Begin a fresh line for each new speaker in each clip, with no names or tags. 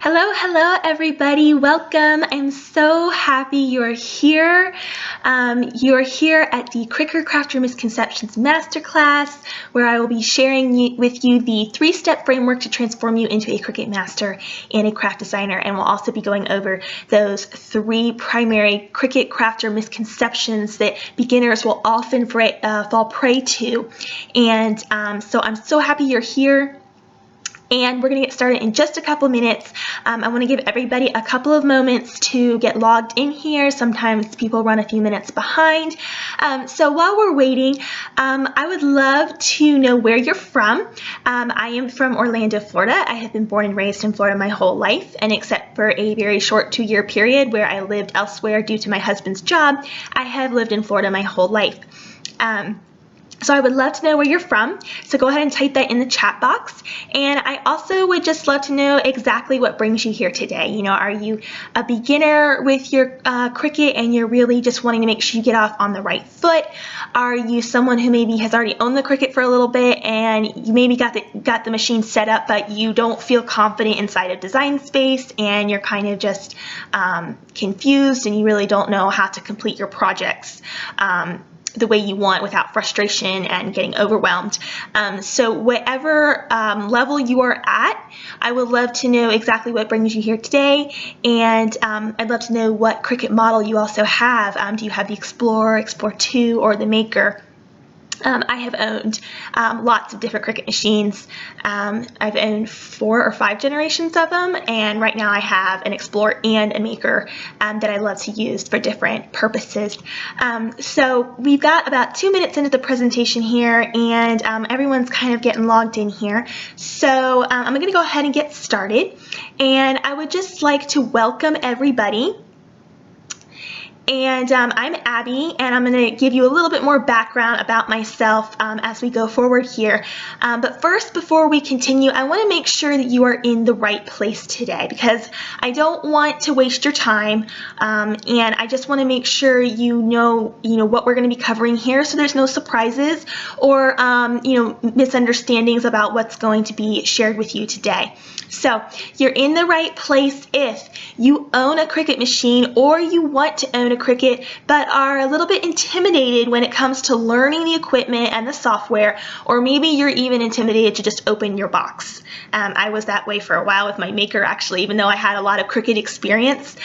Hello, hello, everybody. Welcome. I'm so happy you're here. You're here at the Cricut Crafter Misconceptions Masterclass, where I will be sharing with you the 3-step framework to transform you into a Cricut master and a craft designer. And we'll also be going over those 3 primary Cricut Crafter misconceptions that beginners will often fall prey to. And so I'm so happy you're here. And we're going to get started in just a couple minutes. I want to give everybody a couple of moments to get logged in here. Sometimes people run a few minutes behind. So while we're waiting, I would love to know where you're from. I am from Orlando, Florida. I have been born and raised in Florida my whole life, and except for a very short 2-year period where I lived elsewhere due to my husband's job, I have lived in Florida my whole life. So I would love to know where you're from, so go ahead and type that in the chat box. And I also would just love to know exactly what brings you here today. You know, are you a beginner with your Cricut and you're really just wanting to make sure you get off on the right foot? Are you someone who maybe has already owned the Cricut for a little bit and you maybe got the machine set up, but you don't feel confident inside of Design Space and you're kind of just confused and you really don't know how to complete your projects the way you want without frustration and getting overwhelmed. So whatever level you are at, I would love to know exactly what brings you here today, and I'd love to know what Cricut model you also have. Do you have the Explorer, Explorer 2, or the Maker? I have owned lots of different Cricut machines. I've owned 4 or 5 generations of them, and right now I have an Explorer and a Maker that I love to use for different purposes. So we've got about 2 minutes into the presentation here, and everyone's kind of getting logged in here. So I'm going to go ahead and get started, and I would just like to welcome everybody. And I'm Abby, and I'm going to give you a little bit more background about myself as we go forward here. But first, before we continue, I want to make sure that you are in the right place today, because I don't want to waste your time, and I just want to make sure you know what we're going to be covering here, so there's no surprises or misunderstandings about what's going to be shared with you today. So you're in the right place if you own a Cricut machine or you want to own a Cricut but are a little bit intimidated when it comes to learning the equipment and the software, or maybe you're even intimidated to just open your box. I was that way for a while with my Maker, actually, even though I had a lot of Cricut experience.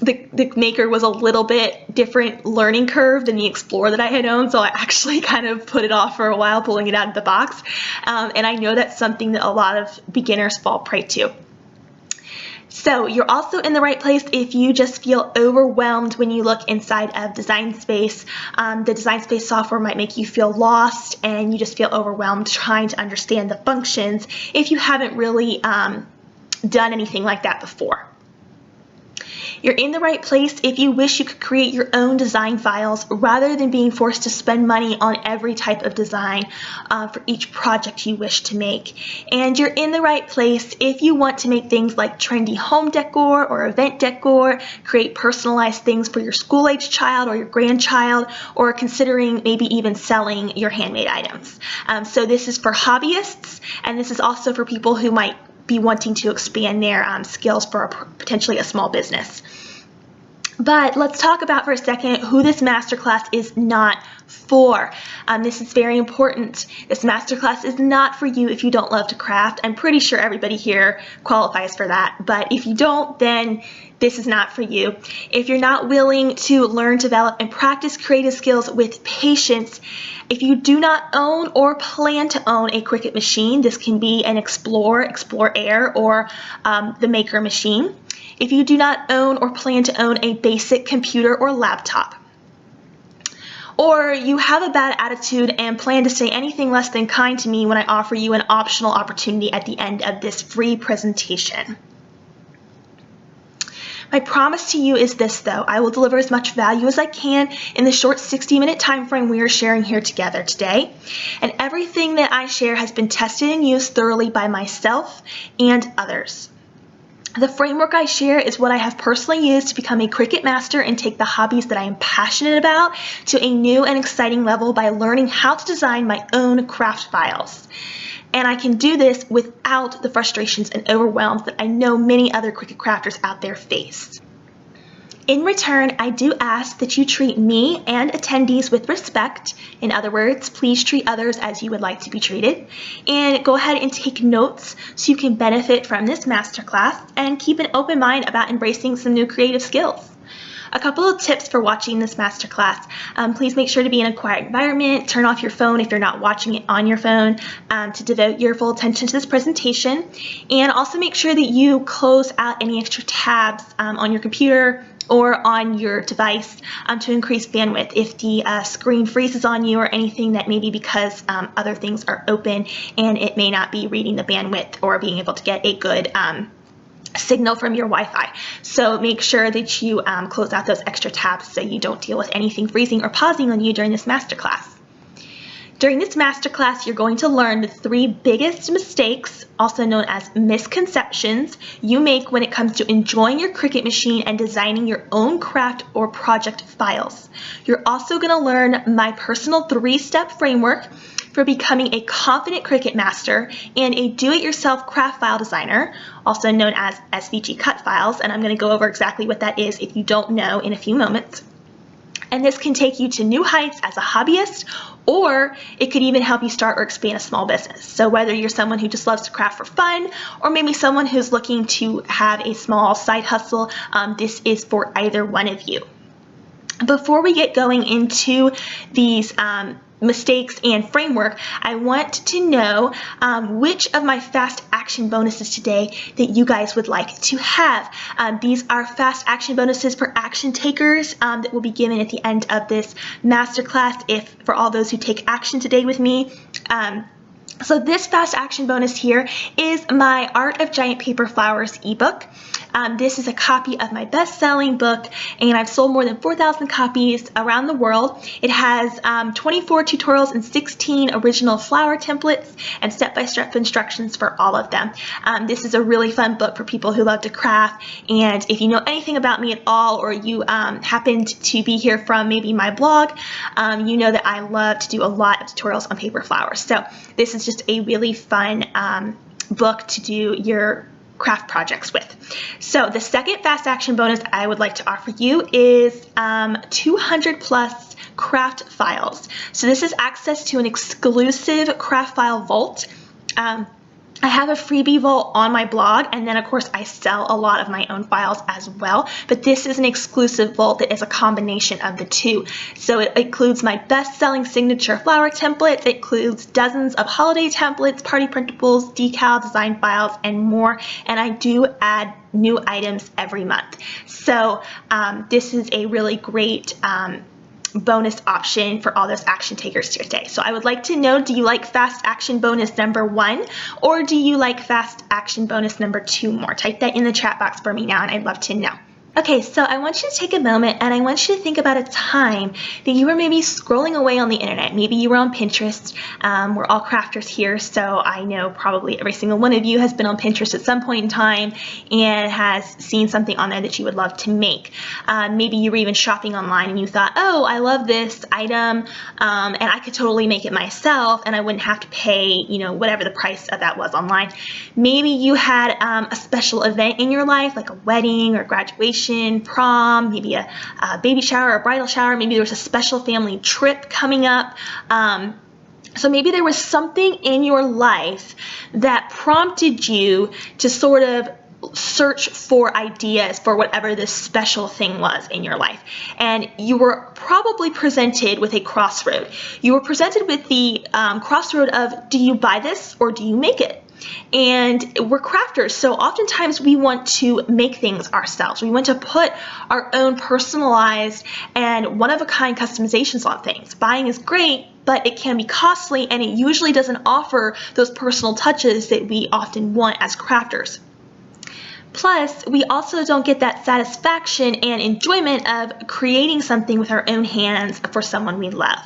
The Maker was a little bit different learning curve than the Explorer that I had owned, so I actually kind of put it off for a while pulling it out of the box. And I know that's something that a lot of beginners fall prey to. So you're also in the right place if you just feel overwhelmed when you look inside of Design Space. The Design Space software might make you feel lost and you just feel overwhelmed trying to understand the functions if you haven't really done anything like that before. You're in the right place if you wish you could create your own design files rather than being forced to spend money on every type of design for each project you wish to make. And you're in the right place if you want to make things like trendy home decor or event decor, create personalized things for your school-age child or your grandchild, or considering maybe even selling your handmade items. So this is for hobbyists, and this is also for people who might be wanting to expand their skills for potentially a small business. But let's talk about for a second who this masterclass is not for. This is very important. This masterclass is not for you if you don't love to craft. I'm pretty sure everybody here qualifies for that, but if you don't, then this is not for you. If you're not willing to learn, develop, and practice creative skills with patience, if you do not own or plan to own a Cricut machine, this can be an Explorer, Explorer Air, or the Maker machine. If you do not own or plan to own a basic computer or laptop, or you have a bad attitude and plan to say anything less than kind to me when I offer you an optional opportunity at the end of this free presentation. My promise to you is this, though. I will deliver as much value as I can in the short 60-minute time frame we are sharing here together today. And everything that I share has been tested and used thoroughly by myself and others. The framework I share is what I have personally used to become a Cricut master and take the hobbies that I am passionate about to a new and exciting level by learning how to design my own craft files. And I can do this without the frustrations and overwhelms that I know many other Cricut crafters out there face. In return, I do ask that you treat me and attendees with respect. In other words, please treat others as you would like to be treated. And go ahead and take notes so you can benefit from this masterclass and keep an open mind about embracing some new creative skills. A couple of tips for watching this masterclass. Please make sure to be in a quiet environment. Turn off your phone if you're not watching it on your phone to devote your full attention to this presentation. And also make sure that you close out any extra tabs on your computer or on your device to increase bandwidth if the screen freezes on you or anything, that may be because other things are open and it may not be reading the bandwidth or being able to get a good signal from your Wi-Fi. So make sure that you close out those extra tabs so you don't deal with anything freezing or pausing on you during this masterclass. During this masterclass, you're going to learn the 3 biggest mistakes, also known as misconceptions, you make when it comes to enjoying your Cricut machine and designing your own craft or project files. You're also going to learn my personal 3-step framework for becoming a confident Cricut master and a do-it-yourself craft file designer, also known as SVG cut files, and I'm going to go over exactly what that is if you don't know in a few moments. And this can take you to new heights as a hobbyist, or it could even help you start or expand a small business. So whether you're someone who just loves to craft for fun, or maybe someone who's looking to have a small side hustle, this is for either one of you. Before we get going into these mistakes and framework, I want to know which of my fast action bonuses today that you guys would like to have. These are fast action bonuses for action takers that will be given at the end of this masterclass for all those who take action today with me. So this fast action bonus here is my Art of Giant Paper Flowers ebook. This is a copy of my best-selling book, and I've sold more than 4,000 copies around the world. It has 24 tutorials and 16 original flower templates and step-by-step instructions for all of them. This is a really fun book for people who love to craft, and if you know anything about me at all, or you happened to be here from maybe my blog, you know that I love to do a lot of tutorials on paper flowers. So this is just a really fun book to do your craft projects with. So the second fast action bonus I would like to offer you is 200 plus craft files. So this is access to an exclusive craft file vault. I have a freebie vault on my blog, and then of course I sell a lot of my own files as well, but this is an exclusive vault that is a combination of the two. So it includes my best-selling signature flower template, it includes dozens of holiday templates, party printables, decal design files, and more, and I do add new items every month. So this is a really great bonus option for all those action takers here today. So I would like to know, do you like fast action bonus number 1, or do you like fast action bonus number 2 more? Type that in the chat box for me now, and I'd love to know. Okay, so I want you to take a moment and I want you to think about a time that you were maybe scrolling away on the internet. Maybe you were on Pinterest. We're all crafters here, so I know probably every single one of you has been on Pinterest at some point in time and has seen something on there that you would love to make. Maybe you were even shopping online and you thought, oh, I love this item and I could totally make it myself and I wouldn't have to pay, whatever the price of that was online. Maybe you had a special event in your life, like a wedding or graduation, prom, maybe a baby shower or bridal shower. Maybe there was a special family trip coming up. So maybe there was something in your life that prompted you to sort of search for ideas for whatever this special thing was in your life. And you were probably presented with a crossroad. You were presented with the crossroad of, do you buy this or do you make it? And we're crafters, so oftentimes we want to make things ourselves. We want to put our own personalized and one-of-a-kind customizations on things. Buying is great, but it can be costly, and it usually doesn't offer those personal touches that we often want as crafters. Plus, we also don't get that satisfaction and enjoyment of creating something with our own hands for someone we love.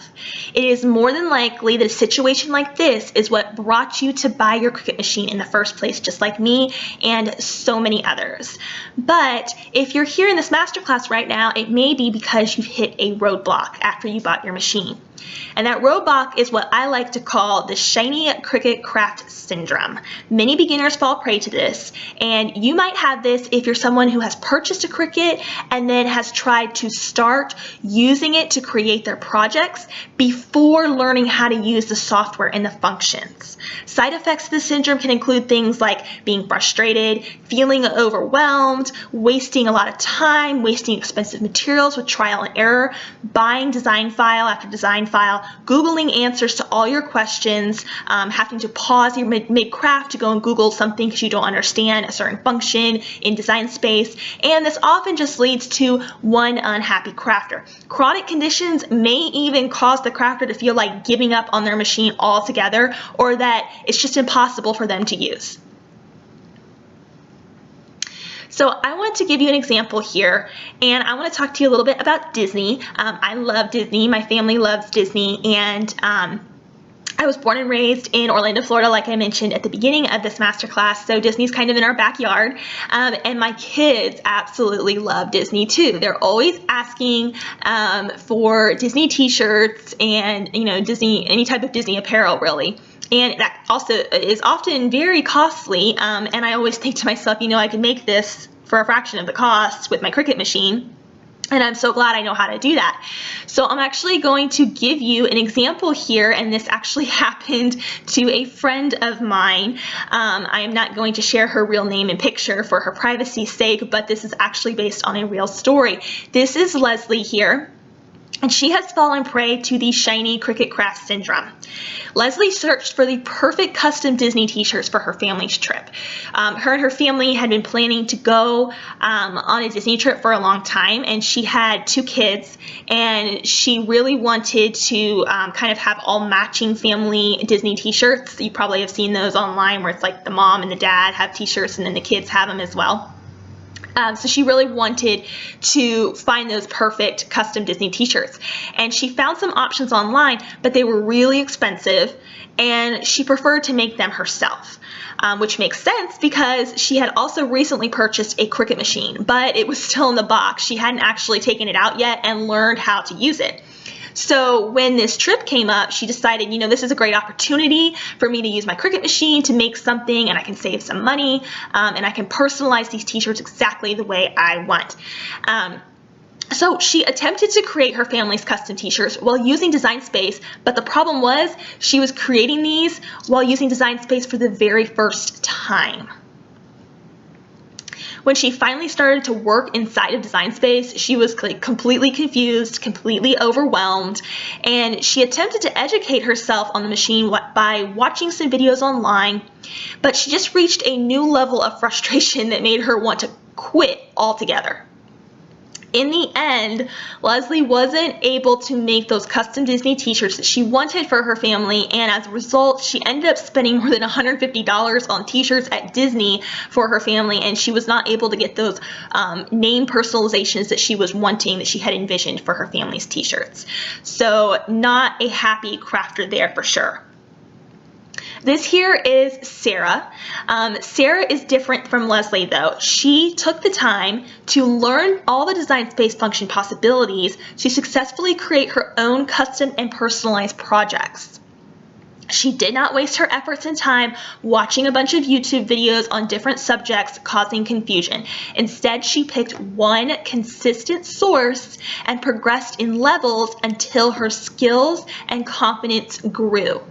It is more than likely that a situation like this is what brought you to buy your Cricut machine in the first place, just like me and so many others. But if you're here in this masterclass right now, it may be because you've hit a roadblock after you bought your machine. And that roadblock is what I like to call the shiny Cricut craft syndrome. Many beginners fall prey to this, and you might have this if you're someone who has purchased a Cricut and then has tried to start using it to create their projects before learning how to use the software and the functions. Side effects of this syndrome can include things like being frustrated, feeling overwhelmed, wasting a lot of time, wasting expensive materials with trial and error, buying design file after design file, Googling answers to all your questions, having to pause your mid-craft to go and Google something because you don't understand a certain function in Design Space, and this often just leads to one unhappy crafter. Chronic conditions may even cause the crafter to feel like giving up on their machine altogether, or that it's just impossible for them to use. So I want to give you an example here, and I want to talk to you a little bit about Disney. I love Disney. My family loves Disney, and I was born and raised in Orlando, Florida, like I mentioned at the beginning of this masterclass, so Disney's kind of in our backyard, and my kids absolutely love Disney too. They're always asking for Disney t-shirts and, Disney, any type of Disney apparel, really. And that also is often very costly, and I always think to myself, I can make this for a fraction of the cost with my Cricut machine. And I'm so glad I know how to do that. So I'm actually going to give you an example here, and this actually happened to a friend of mine. I am not going to share her real name and picture for her privacy's sake, but this is actually based on a real story. This is Leslie here, and she has fallen prey to the shiny Cricut craft syndrome. Leslie searched for the perfect custom Disney t-shirts for her family's trip. Her and her family had been planning to go on a Disney trip for a long time, and she had 2 kids, and she really wanted to kind of have all matching family Disney t-shirts. You probably have seen those online where it's like the mom and the dad have t-shirts and then the kids have them as well. So she really wanted to find those perfect custom Disney t-shirts, and she found some options online, but they were really expensive, and she preferred to make them herself, which makes sense because she had also recently purchased a Cricut machine, but it was still in the box. She hadn't actually taken it out yet and learned how to use it. So when this trip came up, she decided, this is a great opportunity for me to use my Cricut machine to make something, and I can save some money, and I can personalize these t-shirts exactly the way I want. So she attempted to create her family's custom t-shirts while using Design Space, but the problem was she was creating these while using Design Space for the very first time. When she finally started to work inside of Design Space, she was completely confused, completely overwhelmed, and she attempted to educate herself on the machine by watching some videos online, but she just reached a new level of frustration that made her want to quit altogether. In the end, Leslie wasn't able to make those custom Disney t-shirts that she wanted for her family, and as a result, she ended up spending more than $150 on t-shirts at Disney for her family, and she was not able to get those name personalizations that she was wanting, that she had envisioned for her family's t-shirts. So not a happy crafter there for sure. This here is Sarah. Sarah is different from Leslie though. She took the time to learn all the Design Space function possibilities to successfully create her own custom and personalized projects. She did not waste her efforts and time watching a bunch of YouTube videos on different subjects causing confusion. Instead, she picked one consistent source and progressed in levels until her skills and confidence grew.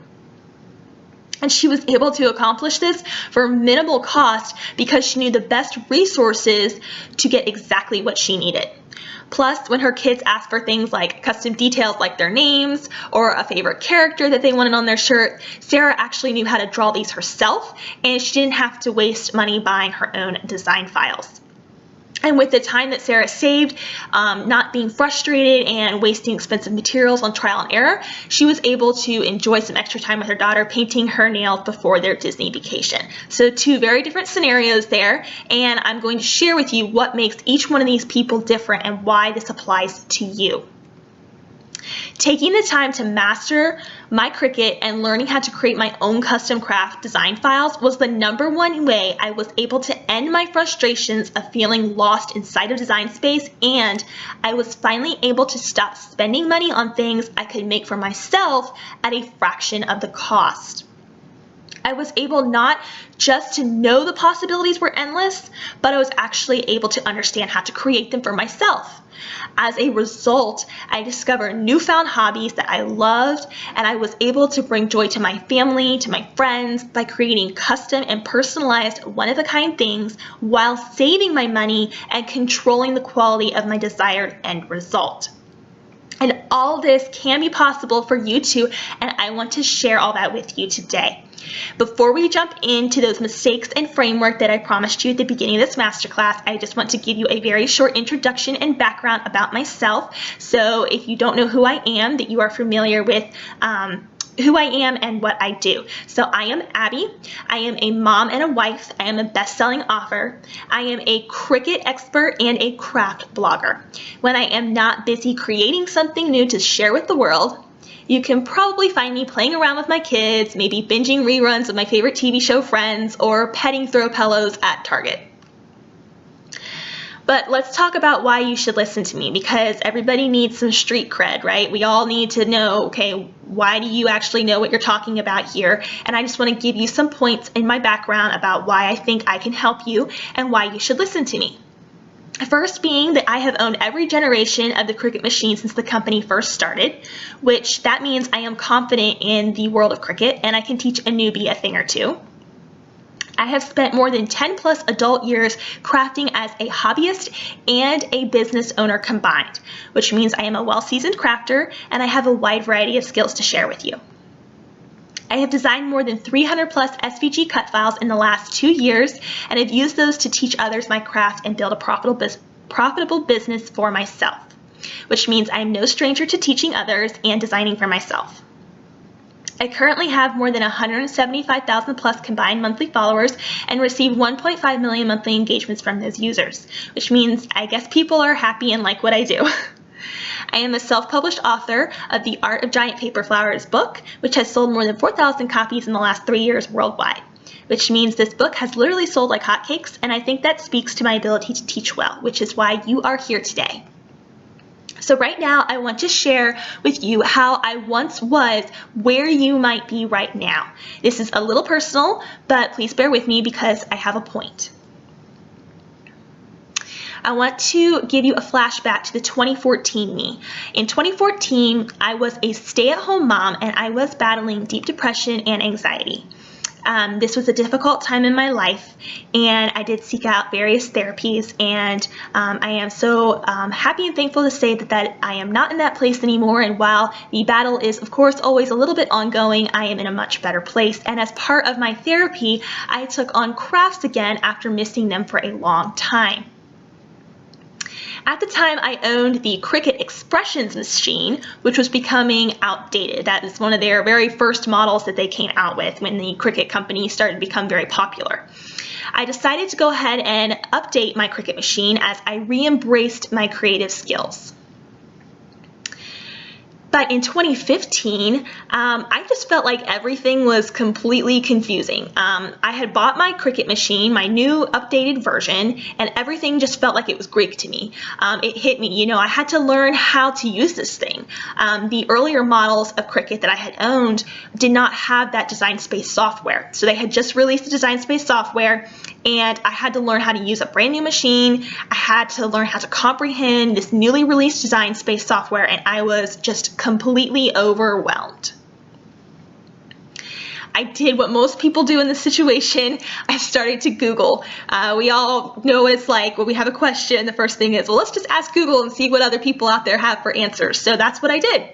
And she was able to accomplish this for minimal cost because she knew the best resources to get exactly what she needed. Plus, when her kids asked for things like custom details like their names or a favorite character that they wanted on their shirt, Sarah actually knew how to draw these herself, and she didn't have to waste money buying her own design files. And with the time that Sarah saved, not being frustrated and wasting expensive materials on trial and error, she was able to enjoy some extra time with her daughter painting her nails before their Disney vacation. So 2 very different scenarios there, and I'm going to share with you what makes each one of these people different and why this applies to you. Taking the time to master my Cricut and learning how to create my own custom craft design files was the #1 way I was able to end my frustrations of feeling lost inside of Design Space, and I was finally able to stop spending money on things I could make for myself at a fraction of the cost. I was able not just to know the possibilities were endless, but I was actually able to understand how to create them for myself. As a result, I discovered newfound hobbies that I loved, and I was able to bring joy to my family, to my friends, by creating custom and personalized one-of-a-kind things while saving my money and controlling the quality of my desired end result. And all this can be possible for you too, and I want to share all that with you today. Before we jump into those mistakes and framework that I promised you at the beginning of this masterclass, I just want to give you a very short introduction and background about myself. So if you don't know who I am, that you are familiar with who I am and what I do. So I am Abby. I am a mom and a wife. I am a best-selling author. I am a Cricut expert and a craft blogger. When I am not busy creating something new to share with the world, you can probably find me playing around with my kids, maybe binging reruns of my favorite TV show Friends, or petting throw pillows at Target. But let's talk about why you should listen to me, because everybody needs some street cred, right? We all need to know, okay, why do you actually know what you're talking about here? And I just want to give you some points in my background about why I think I can help you and why you should listen to me. First being that I have owned every generation of the Cricut machine since the company first started, which that means I am confident in the world of Cricut and I can teach a newbie a thing or two. I have spent more than 10 plus adult years crafting as a hobbyist and a business owner combined, which means I am a well-seasoned crafter and I have a wide variety of skills to share with you. I have designed more than 300 plus SVG cut files in the last 2 years, and I've used those to teach others my craft and build a profitable business for myself, which means I am no stranger to teaching others and designing for myself. I currently have more than 175,000 plus combined monthly followers and receive 1.5 million monthly engagements from those users, which means I guess people are happy and like what I do. I am a self-published author of The Art of Giant Paper Flowers book, which has sold more than 4,000 copies in the last 3 years worldwide, which means this book has literally sold like hotcakes, and I think that speaks to my ability to teach well, which is why you are here today. So right now, I want to share with you how I once was where you might be right now. This is a little personal, but please bear with me because I have a point. I want to give you a flashback to the 2014 me. In 2014, I was a stay-at-home mom and I was battling deep depression and anxiety. This was a difficult time in my life, and I did seek out various therapies, and I am so happy and thankful to say that I am not in that place anymore, and while the battle is of course always a little bit ongoing, I am in a much better place. And as part of my therapy, I took on crafts again after missing them for a long time. At the time, I owned the Cricut Expressions machine, which was becoming outdated. That is one of their very first models that they came out with when the Cricut company started to become very popular. I decided to go ahead and update my Cricut machine as I re-embraced my creative skills. But in 2015, I just felt like everything was completely confusing. I had bought my Cricut machine, my new updated version, and everything just felt like it was Greek to me. It hit me, you know, I had to learn how to use this thing. The earlier models of Cricut that I had owned did not have that Design Space software. So they had just released the Design Space software, and I had to learn how to use a brand new machine. I had to learn how to comprehend this newly released Design Space software, and I was just completely overwhelmed. I did what most people do in this situation. I started to Google. We all know it's like when we have a question, the first thing is, well, let's just ask Google and see what other people out there have for answers. So that's what I did.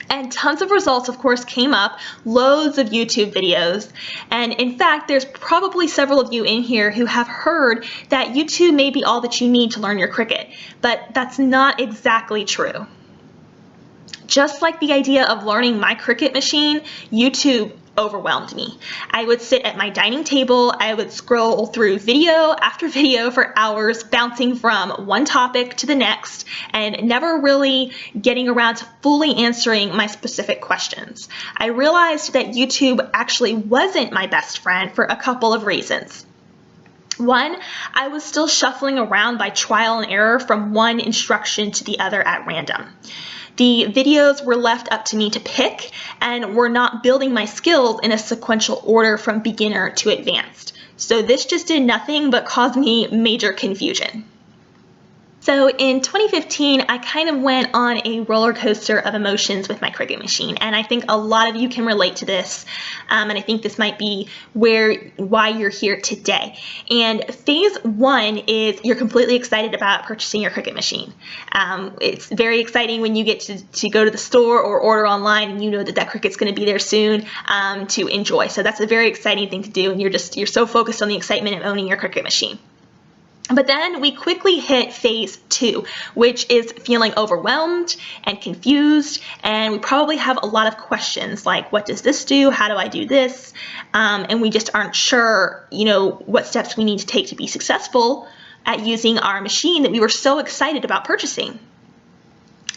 And tons of results, of course, came up, loads of YouTube videos. And in fact, there's probably several of you in here who have heard that YouTube may be all that you need to learn your Cricut, but that's not exactly true. Just like the idea of learning my Cricut machine, YouTube overwhelmed me. I would sit at my dining table, I would scroll through video after video for hours, bouncing from one topic to the next, and never really getting around to fully answering my specific questions. I realized that YouTube actually wasn't my best friend for a couple of reasons. One, I was still shuffling around by trial and error from one instruction to the other at random. The videos were left up to me to pick and were not building my skills in a sequential order from beginner to advanced. So this just did nothing but cause me major confusion. So in 2015, I kind of went on a roller coaster of emotions with my Cricut machine, and I think a lot of you can relate to this, and I think this might be why you're here today. And phase one is you're completely excited about purchasing your Cricut machine. It's very exciting when you get to go to the store or order online and you know that Cricut's going to be there soon to enjoy. So that's a very exciting thing to do, and you're so focused on the excitement of owning your Cricut machine. But then we quickly hit phase two, which is feeling overwhelmed and confused, and we probably have a lot of questions like, what does this do? How do I do this? And we just aren't sure, what steps we need to take to be successful at using our machine that we were so excited about purchasing.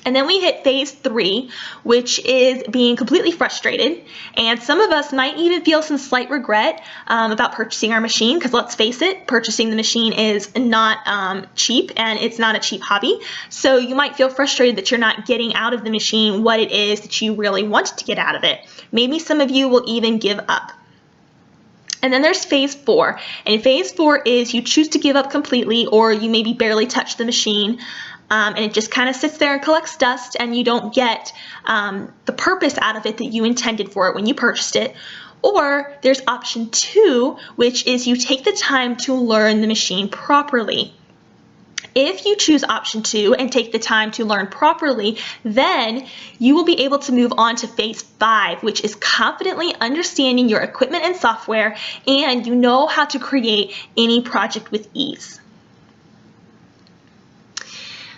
And then we hit phase three, which is being completely frustrated. And some of us might even feel some slight regret about purchasing our machine, because let's face it, purchasing the machine is not cheap, and it's not a cheap hobby. So you might feel frustrated that you're not getting out of the machine what it is that you really want to get out of it. Maybe some of you will even give up. And then there's phase four. And phase four is you choose to give up completely, or you maybe barely touch the machine. And it just kind of sits there and collects dust, and you don't get the purpose out of it that you intended for it when you purchased it. Or there's option two, which is you take the time to learn the machine properly. If you choose option two and take the time to learn properly, then you will be able to move on to phase five, which is confidently understanding your equipment and software, and you know how to create any project with ease.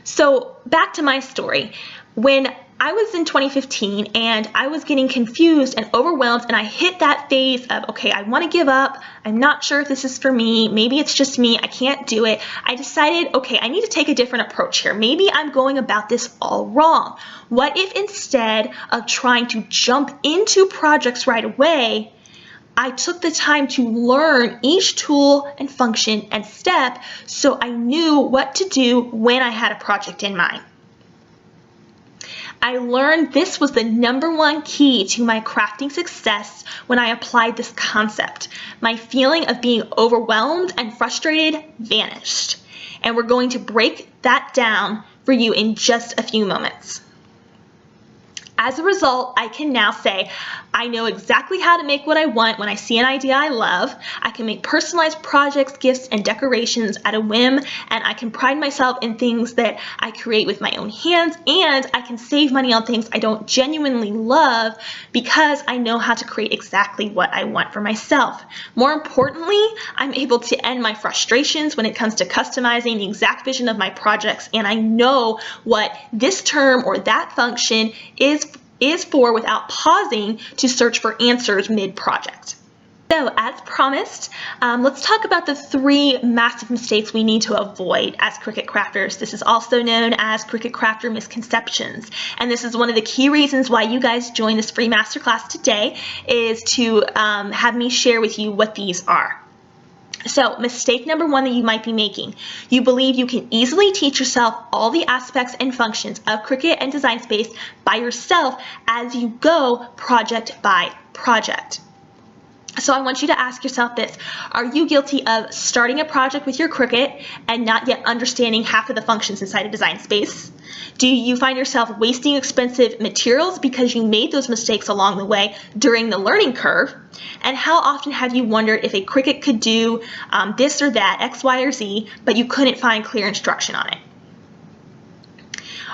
So back to my story. When I was in 2015 and I was getting confused and overwhelmed, and I hit that phase of, okay, I want to give up. I'm not sure if this is for me. Maybe it's just me. I can't do it. I decided, okay, I need to take a different approach here. Maybe I'm going about this all wrong. What if instead of trying to jump into projects right away, I took the time to learn each tool and function and step so I knew what to do when I had a project in mind. I learned this was the #1 key to my crafting success when I applied this concept. My feeling of being overwhelmed and frustrated vanished. And we're going to break that down for you in just a few moments. As a result, I can now say, I know exactly how to make what I want when I see an idea I love. I can make personalized projects, gifts, and decorations at a whim, and I can pride myself in things that I create with my own hands, and I can save money on things I don't genuinely love because I know how to create exactly what I want for myself. More importantly, I'm able to end my frustrations when it comes to customizing the exact vision of my projects, and I know what this term or that function is for without pausing to search for answers mid-project. So as promised, let's talk about the 3 massive mistakes we need to avoid as Cricut crafters. This is also known as Cricut crafter misconceptions. And this is one of the key reasons why you guys join this free masterclass today, is to have me share with you what these are. So mistake #1 that you might be making: you believe you can easily teach yourself all the aspects and functions of Cricut and Design Space by yourself as you go, project by project. So I want you to ask yourself this: are you guilty of starting a project with your Cricut and not yet understanding half of the functions inside of Design Space? Do you find yourself wasting expensive materials because you made those mistakes along the way during the learning curve? And how often have you wondered if a Cricut could do this or that, X, Y, or Z, but you couldn't find clear instruction on it?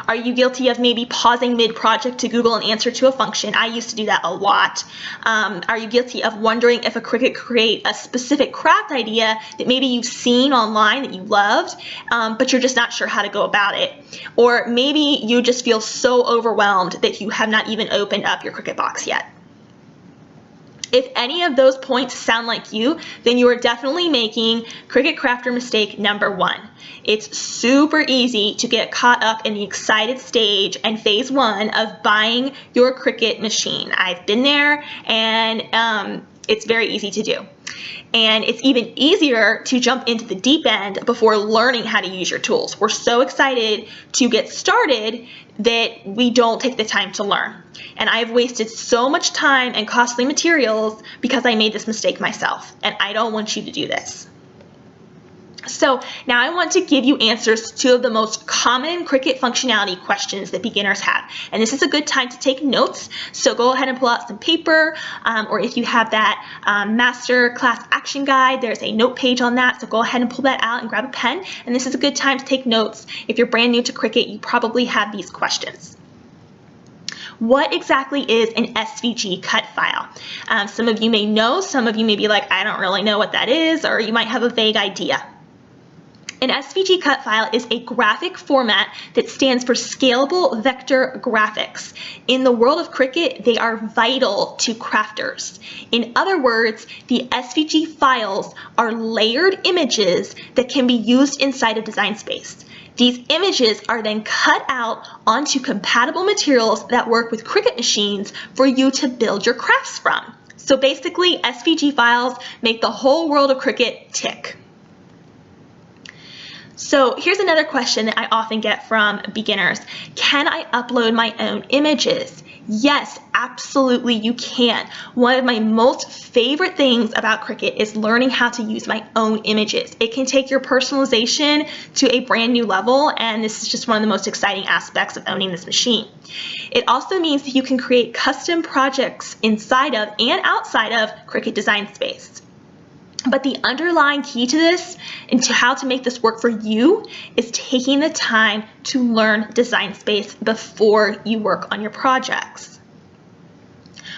Are you guilty of maybe pausing mid-project to Google an answer to a function? I used to do that a lot. Are you guilty of wondering if a Cricut could create a specific craft idea that maybe you've seen online that you loved, but you're just not sure how to go about it? Or maybe you just feel so overwhelmed that you have not even opened up your Cricut box yet. If any of those points sound like you, then you are definitely making Cricut Crafter mistake number 1. It's super easy to get caught up in the excited stage and phase 1 of buying your Cricut machine. I've been there, and it's very easy to do. And it's even easier to jump into the deep end before learning how to use your tools. We're so excited to get started that we don't take the time to learn. And I've wasted so much time and costly materials because I made this mistake myself, and I don't want you to do this. So now I want to give you answers to 2 of the most common Cricut functionality questions that beginners have. And this is a good time to take notes. So go ahead and pull out some paper, or if you have that master class action guide, there's a note page on that. So go ahead and pull that out and grab a pen. And this is a good time to take notes. If you're brand new to Cricut, you probably have these questions. What exactly is an SVG cut file? Some of you may know, some of you may be like, I don't really know what that is, or you might have a vague idea. An SVG cut file is a graphic format that stands for Scalable Vector Graphics. In the world of Cricut, they are vital to crafters. In other words, the SVG files are layered images that can be used inside of Design Space. These images are then cut out onto compatible materials that work with Cricut machines for you to build your crafts from. So basically, SVG files make the whole world of Cricut tick. So here's another question that I often get from beginners. Can I upload my own images? Yes, absolutely you can. One of my most favorite things about Cricut is learning how to use my own images. It can take your personalization to a brand new level, and this is just one of the most exciting aspects of owning this machine. It also means that you can create custom projects inside of and outside of Cricut Design Space. But the underlying key to this and to how to make this work for you is taking the time to learn Design Space before you work on your projects.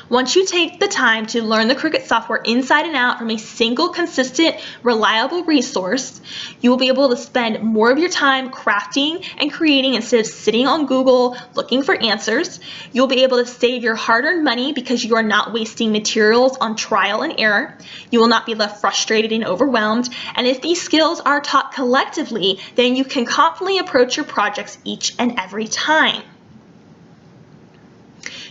Once you take the time to learn the Cricut software inside and out from a single, consistent, reliable resource, you will be able to spend more of your time crafting and creating instead of sitting on Google looking for answers. You'll be able to save your hard-earned money because you are not wasting materials on trial and error. You will not be left frustrated and overwhelmed. And if these skills are taught collectively, then you can confidently approach your projects each and every time.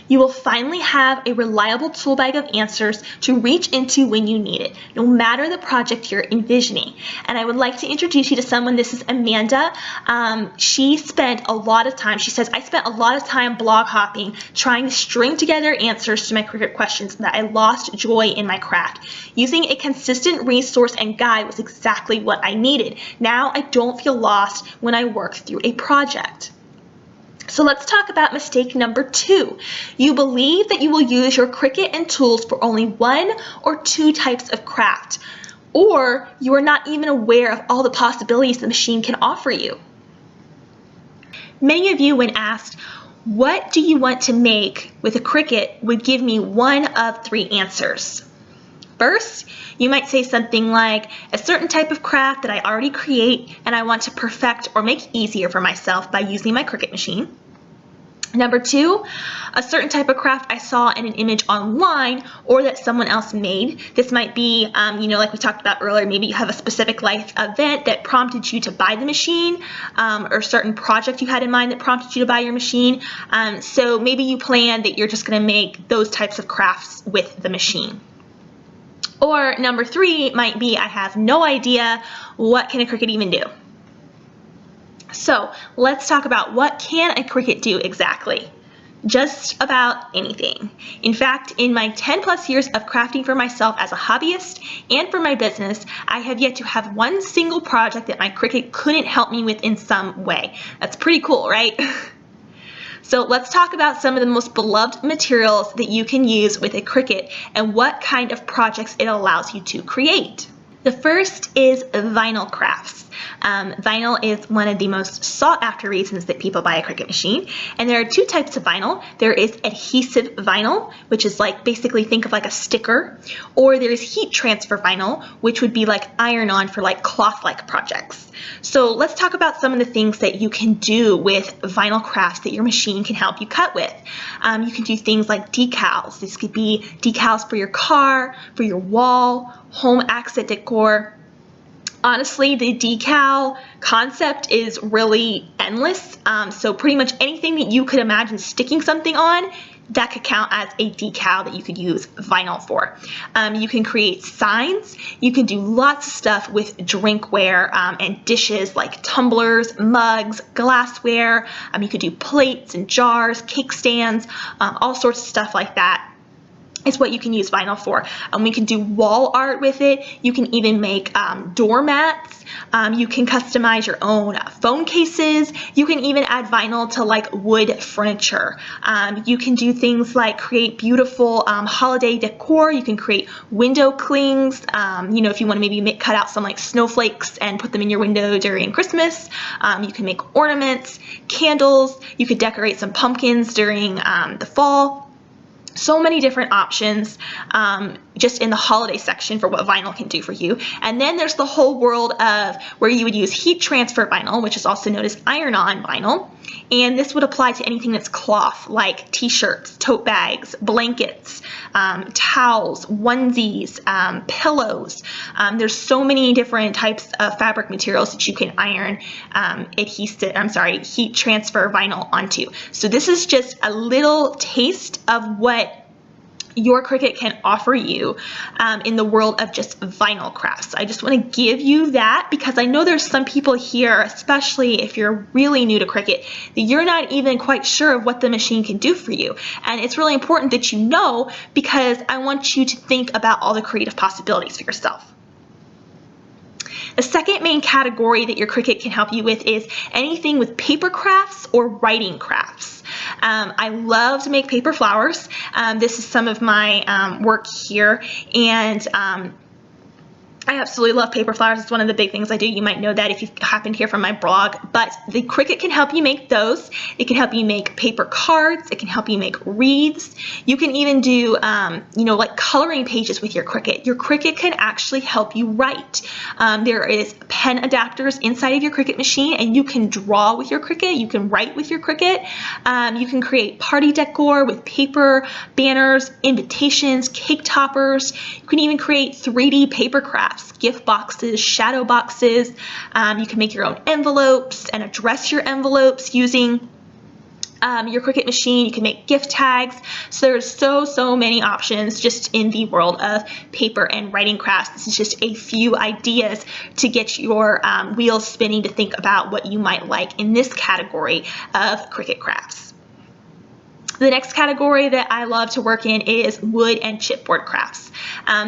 You will finally have a reliable tool bag of answers to reach into when you need it, no matter the project you're envisioning. And I would like to introduce you to someone. This is Amanda. She spent a lot of time, she says, I spent a lot of time blog hopping, trying to string together answers to my Cricut questions that I lost joy in my craft. Using a consistent resource and guide was exactly what I needed. Now I don't feel lost when I work through a project. So let's talk about mistake number 2. You believe that you will use your Cricut and tools for only 1 or 2 types of craft, or you are not even aware of all the possibilities the machine can offer you. Many of you, when asked, what do you want to make with a Cricut, would give me 1 of 3 answers. First, you might say something like, a certain type of craft that I already create and I want to perfect or make easier for myself by using my Cricut machine. Number 2, a certain type of craft I saw in an image online or that someone else made. This might be, like we talked about earlier, maybe you have a specific life event that prompted you to buy the machine, or a certain project you had in mind that prompted you to buy your machine. So maybe you plan that you're just going to make those types of crafts with the machine. Or number 3 might be, I have no idea, what can a Cricut even do? So let's talk about what can a Cricut do exactly. Just about anything. In fact, in my 10+ years of crafting for myself as a hobbyist and for my business, I have yet to have one single project that my Cricut couldn't help me with in some way. That's pretty cool, right? So let's talk about some of the most beloved materials that you can use with a Cricut and what kind of projects it allows you to create. The first is vinyl crafts. Vinyl is one of the most sought after reasons that people buy a Cricut machine. And there are two types of vinyl. There is adhesive vinyl, which is like basically think of like a sticker, or there's heat transfer vinyl, which would be like iron-on for like cloth-like projects. So let's talk about some of the things that you can do with vinyl crafts that your machine can help you cut with. You can do things like decals. This could be decals for your car, for your wall, home accent decor. Honestly, the decal concept is really endless. So pretty much anything that you could imagine sticking something on, that could count as a decal that you could use vinyl for. You can create signs. You can do lots of stuff with drinkware and dishes like tumblers, mugs, glassware. You could do plates and jars, cake stands, all sorts of stuff like that. Is what you can use vinyl for. We can do wall art with it. You can even make doormats. You can customize your own phone cases. You can even add vinyl to like wood furniture. You can do things like create beautiful holiday decor. You can create window clings. If you want to maybe cut out some like snowflakes and put them in your window during Christmas. You can make ornaments, candles. You could decorate some pumpkins during the fall. So many different options just in the holiday section for what vinyl can do for you. And then there's the whole world of where you would use heat transfer vinyl, which is also known as iron-on vinyl. And this would apply to anything that's cloth, like t-shirts, tote bags, blankets, towels, onesies, pillows. There's so many different types of fabric materials that you can iron heat transfer vinyl onto. So this is just a little taste of what your Cricut can offer you in the world of just vinyl crafts. I just want to give you that because I know there's some people here, especially if you're really new to Cricut, that you're not even quite sure of what the machine can do for you. And it's really important that you know because I want you to think about all the creative possibilities for yourself. The second main category that your Cricut can help you with is anything with paper crafts or writing crafts. I love to make paper flowers. This is some of my work here, and I absolutely love paper flowers. It's one of the big things I do. You might know that if you happen to hear from my blog, but the Cricut can help you make those. It can help you make paper cards. It can help you make wreaths. You can even do, like coloring pages with your Cricut. Your Cricut can actually help you write. There is pen adapters inside of your Cricut machine, and you can draw with your Cricut. You can write with your Cricut. You can create party decor with paper, banners, invitations, cake toppers. You can even create 3D paper crafts. Gift boxes, shadow boxes. You can make your own envelopes and address your envelopes using your Cricut machine. You can make gift tags. So there's so many options just in the world of paper and writing crafts. This is just a few ideas to get your wheels spinning to think about what you might like in this category of Cricut crafts. The next category that I love to work in is wood and chipboard crafts.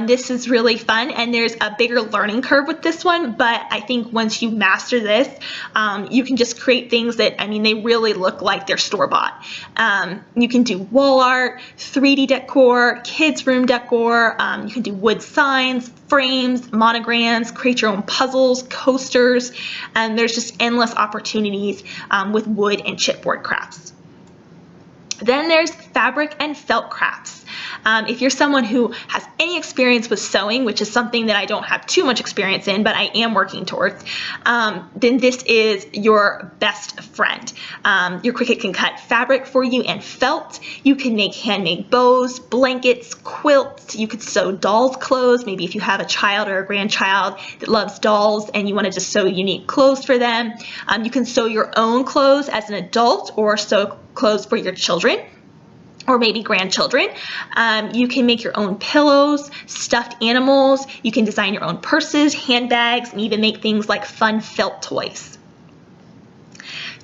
This is really fun, and there's a bigger learning curve with this one, but I think once you master this, you can just create things that, they really look like they're store-bought. You can do wall art, 3D decor, kids' room decor. You can do wood signs, frames, monograms, create your own puzzles, coasters, and there's just endless opportunities with wood and chipboard crafts. Then there's fabric and felt crafts. If you're someone who has any experience with sewing, which is something that I don't have too much experience in, but I am working towards, then this is your best friend. Your Cricut can cut fabric for you and felt. You can make handmade bows, blankets, quilts. You could sew dolls' clothes. Maybe if you have a child or a grandchild that loves dolls and you want to just sew unique clothes for them. You can sew your own clothes as an adult or sew clothes for your children or maybe grandchildren. You can make your own pillows, stuffed animals. You can design your own purses, handbags, and even make things like fun felt toys.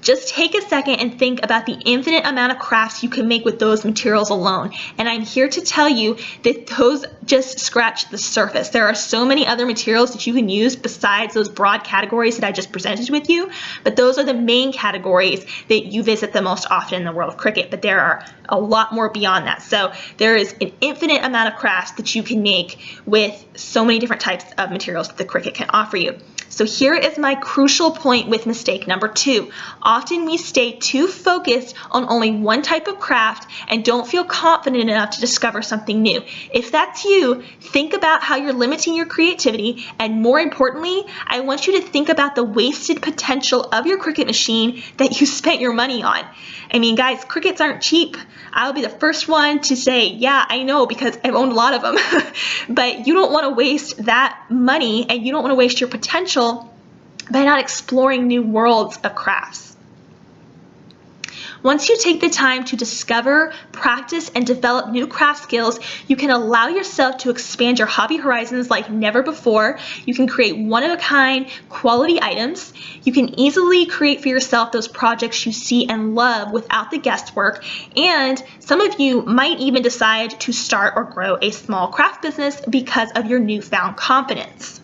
Just take a second and think about the infinite amount of crafts you can make with those materials alone. And I'm here to tell you that those just scratch the surface. There are so many other materials that you can use besides those broad categories that I just presented with you, but those are the main categories that you visit the most often in the world of Cricut, but there are a lot more beyond that. So there is an infinite amount of crafts that you can make with so many different types of materials that the Cricut can offer you. So here is my crucial point with mistake number 2. Often we stay too focused on only one type of craft and don't feel confident enough to discover something new. If that's you, think about how you're limiting your creativity, and more importantly, I want you to think about the wasted potential of your Cricut machine that you spent your money on. I mean, guys, Cricuts aren't cheap. I'll be the first one to say, yeah, I know, because I've owned a lot of them. But you don't want to waste that money, and you don't want to waste your potential by not exploring new worlds of crafts. Once you take the time to discover, practice, and develop new craft skills, you can allow yourself to expand your hobby horizons like never before. You can create one-of-a-kind quality items. You can easily create for yourself those projects you see and love without the guesswork. And some of you might even decide to start or grow a small craft business because of your newfound confidence.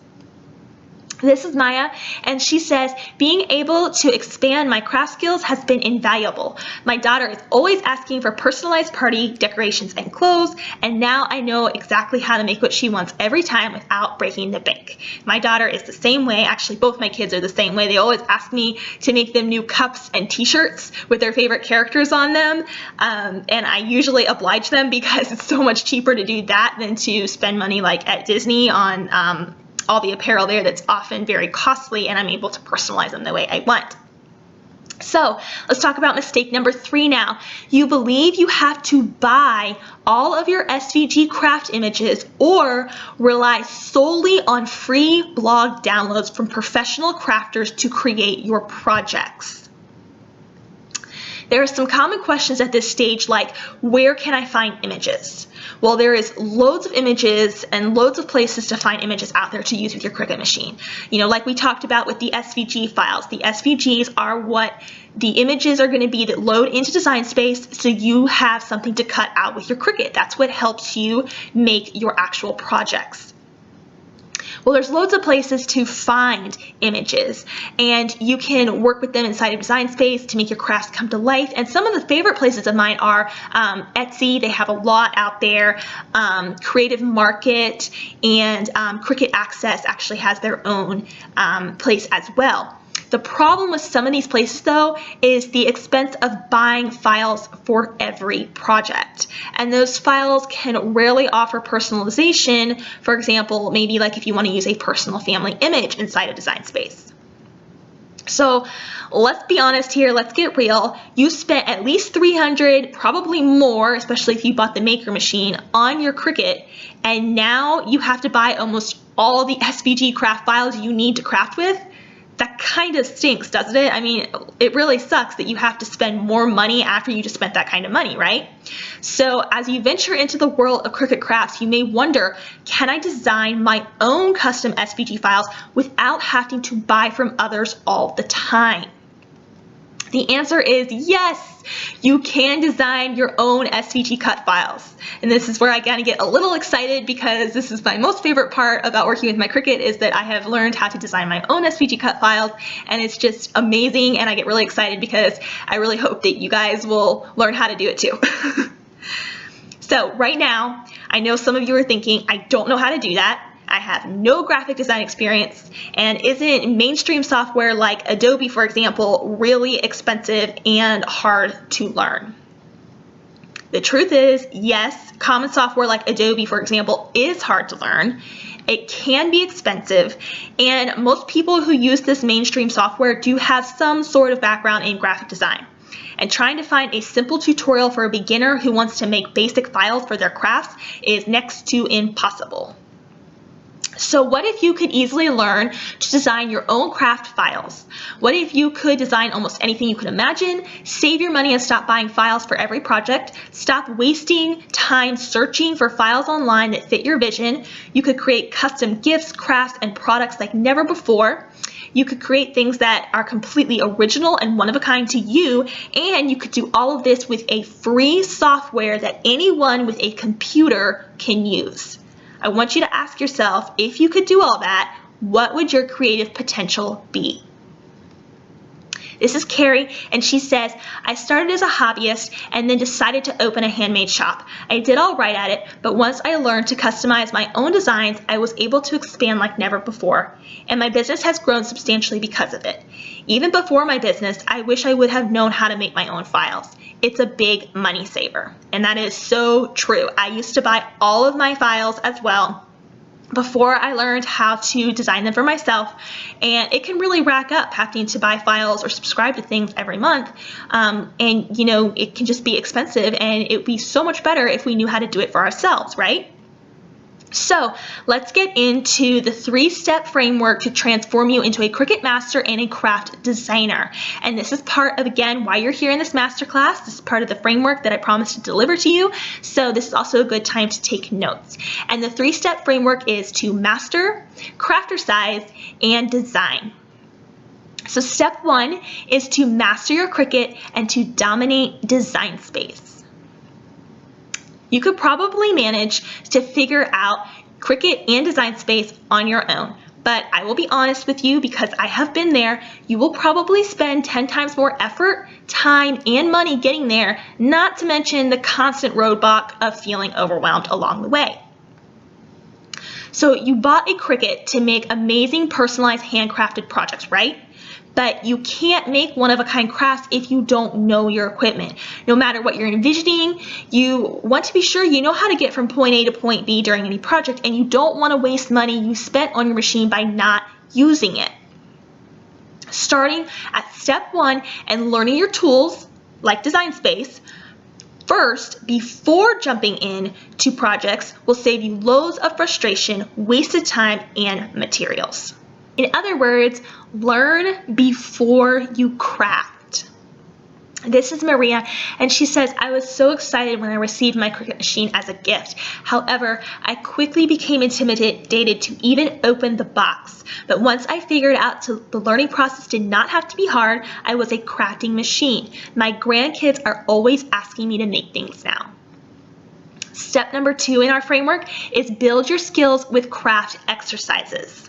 This is Maya, and she says, being able to expand my craft skills has been invaluable. My daughter is always asking for personalized party decorations and clothes, and now I know exactly how to make what she wants every time without breaking the bank. My daughter is the same way. Actually, both my kids are the same way. They always ask me to make them new cups and t-shirts with their favorite characters on them, and I usually oblige them because it's so much cheaper to do that than to spend money like at Disney on all the apparel there that's often very costly, and I'm able to personalize them the way I want. So let's talk about mistake number 3 now. You believe you have to buy all of your SVG craft images or rely solely on free blog downloads from professional crafters to create your projects. There are some common questions at this stage like, where can I find images? Well, there is loads of images and loads of places to find images out there to use with your Cricut machine. You know, like we talked about with the SVG files. The SVGs are what the images are going to be that load into Design Space, so you have something to cut out with your Cricut. That's what helps you make your actual projects. Well, there's loads of places to find images, and you can work with them inside of Design Space to make your crafts come to life. And some of the favorite places of mine are Etsy. They have a lot out there. Creative Market and Cricut Access actually has their own place as well. The problem with some of these places, though, is the expense of buying files for every project. And those files can rarely offer personalization. For example, maybe like if you want to use a personal family image inside of Design Space. So let's be honest here, let's get real. You spent at least $300, probably more, especially if you bought the Maker Machine, on your Cricut, and now you have to buy almost all the SVG craft files you need to craft with. That kind of stinks, doesn't it? I mean, it really sucks that you have to spend more money after you just spent that kind of money, right? So as you venture into the world of Cricut crafts, you may wonder, can I design my own custom SVG files without having to buy from others all the time? The answer is yes, you can design your own SVG cut files. And this is where I kind of get a little excited, because this is my most favorite part about working with my Cricut, is that I have learned how to design my own SVG cut files, and it's just amazing, and I get really excited because I really hope that you guys will learn how to do it too. So right now, I know some of you are thinking, I don't know how to do that. I have no graphic design experience, and isn't mainstream software like Adobe, for example, really expensive and hard to learn? The truth is, yes, common software like Adobe, for example, is hard to learn. It can be expensive, and most people who use this mainstream software do have some sort of background in graphic design. And trying to find a simple tutorial for a beginner who wants to make basic files for their crafts is next to impossible. So what if you could easily learn to design your own craft files? What if you could design almost anything you could imagine, save your money and stop buying files for every project, stop wasting time searching for files online that fit your vision? You could create custom gifts, crafts, and products like never before. You could create things that are completely original and one of a kind to you, and you could do all of this with a free software that anyone with a computer can use. I want you to ask yourself, if you could do all that, what would your creative potential be? This is Carrie, and she says, I started as a hobbyist and then decided to open a handmade shop. I did all right at it, but once I learned to customize my own designs, I was able to expand like never before, and my business has grown substantially because of it. Even before my business, I wish I would have known how to make my own files. It's a big money saver, and that is so true. I used to buy all of my files as well before I learned how to design them for myself, and it can really rack up having to buy files or subscribe to things every month, and you know, it can just be expensive, and it would be so much better if we knew how to do it for ourselves, right? So let's get into the 3-step framework to transform you into a Cricut master and a craft designer. And this is part of, again, why you're here in this masterclass. This is part of the framework that I promised to deliver to you. So this is also a good time to take notes. And the 3-step framework is to master, craftercise, and design. So step 1 is to master your Cricut and to dominate design space. You could probably manage to figure out Cricut and Design Space on your own, but I will be honest with you, because I have been there, you will probably spend 10 times more effort, time, and money getting there, not to mention the constant roadblock of feeling overwhelmed along the way. So you bought a Cricut to make amazing personalized handcrafted projects, right? But you can't make one-of-a-kind crafts if you don't know your equipment. No matter what you're envisioning, you want to be sure you know how to get from point A to point B during any project, and you don't want to waste money you spent on your machine by not using it. Starting at step 1 and learning your tools, like Design Space, first, before jumping in to projects, will save you loads of frustration, wasted time, and materials. In other words, learn before you craft. This is Maria, and she says, I was so excited when I received my Cricut machine as a gift. However, I quickly became intimidated to even open the box. But once I figured out the learning process did not have to be hard, I was a crafting machine. My grandkids are always asking me to make things now. Step number 2 in our framework is build your skills with craft exercises.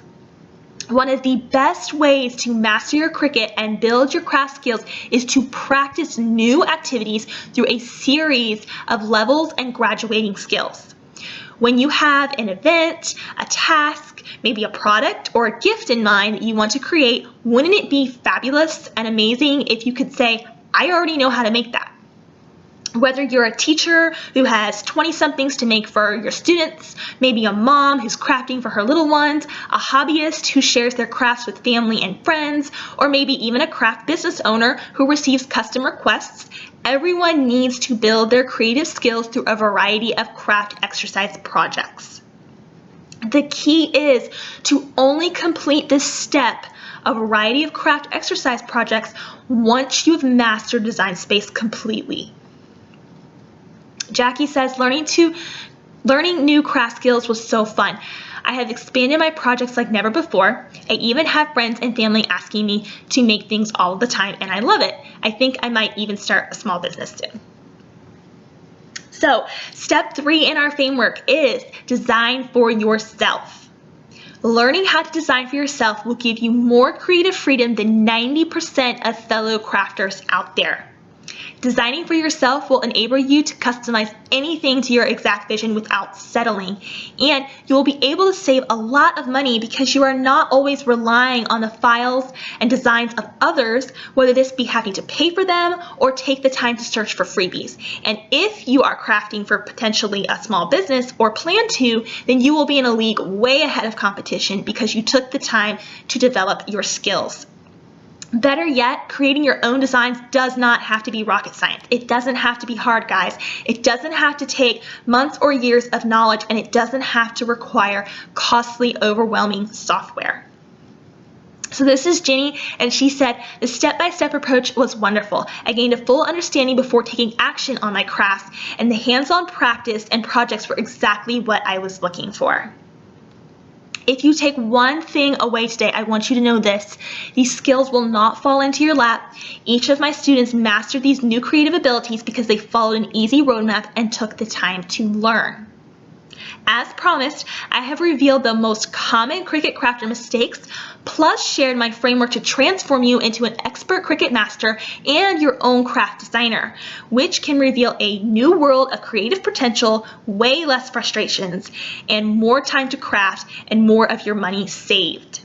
One of the best ways to master your Cricut and build your craft skills is to practice new activities through a series of levels and graduating skills. When you have an event, a task, maybe a product or a gift in mind that you want to create, wouldn't it be fabulous and amazing if you could say, I already know how to make that? Whether you're a teacher who has 20-somethings to make for your students, maybe a mom who's crafting for her little ones, a hobbyist who shares their crafts with family and friends, or maybe even a craft business owner who receives custom requests, everyone needs to build their creative skills through a variety of craft exercise projects. The key is to only complete this step, a variety of craft exercise projects, once you've mastered Design Space completely. Jackie says, learning new craft skills was so fun. I have expanded my projects like never before. I even have friends and family asking me to make things all the time, and I love it. I think I might even start a small business soon. So, step 3 in our framework is design for yourself. Learning how to design for yourself will give you more creative freedom than 90% of fellow crafters out there. Designing for yourself will enable you to customize anything to your exact vision without settling, and you will be able to save a lot of money because you are not always relying on the files and designs of others, whether this be having to pay for them or take the time to search for freebies. And if you are crafting for potentially a small business or plan to, then you will be in a league way ahead of competition because you took the time to develop your skills. Better yet, creating your own designs does not have to be rocket science. It doesn't have to be hard, guys. It doesn't have to take months or years of knowledge, and it doesn't have to require costly, overwhelming software. So this is Jenny, and she said, the step-by-step approach was wonderful. I gained a full understanding before taking action on my crafts, and the hands-on practice and projects were exactly what I was looking for. If you take one thing away today, I want you to know this. These skills will not fall into your lap. Each of my students mastered these new creative abilities because they followed an easy roadmap and took the time to learn. As promised, I have revealed the most common Cricut crafter mistakes, plus shared my framework to transform you into an expert Cricut master and your own craft designer, which can reveal a new world of creative potential, way less frustrations, and more time to craft and more of your money saved.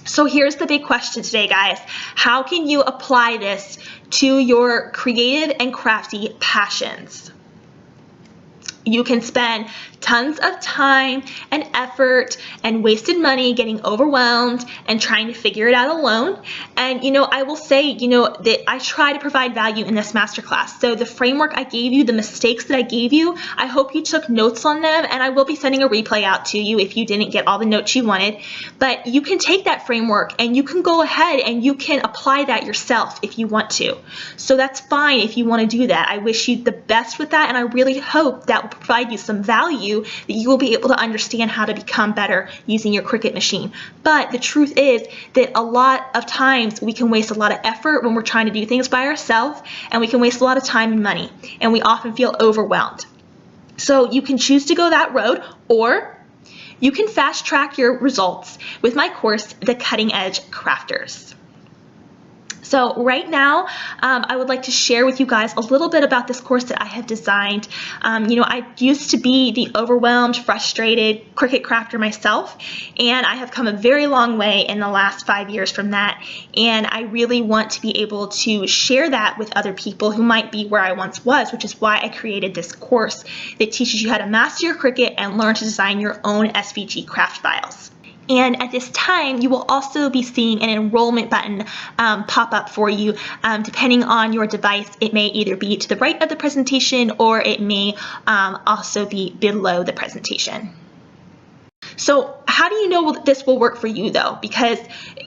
So here's the big question today, guys. How can you apply this to your creative and crafty passions? You can spend tons of time and effort and wasted money getting overwhelmed and trying to figure it out alone. And I will say, that I try to provide value in this masterclass. So the framework I gave you, the mistakes that I gave you, I hope you took notes on them, and I will be sending a replay out to you if you didn't get all the notes you wanted. But you can take that framework and you can go ahead and you can apply that yourself if you want to. So that's fine if you want to do that. I wish you the best with that, and I really hope that will provide you some value that you will be able to understand how to become better using your Cricut machine. But the truth is that a lot of times we can waste a lot of effort when we're trying to do things by ourselves, and we can waste a lot of time and money, and we often feel overwhelmed. So you can choose to go that road, or you can fast track your results with my course, The Cutting Edge Crafters. So right now, I would like to share with you guys a little bit about this course that I have designed. I used to be the overwhelmed, frustrated Cricut crafter myself, and I have come a very long way in the last 5 years from that. And I really want to be able to share that with other people who might be where I once was, which is why I created this course that teaches you how to master your Cricut and learn to design your own SVG craft files. And at this time, you will also be seeing an enrollment button pop up for you. Depending on your device, it may either be to the right of the presentation, or it may also be below the presentation. So how do you know this will work for you though? Because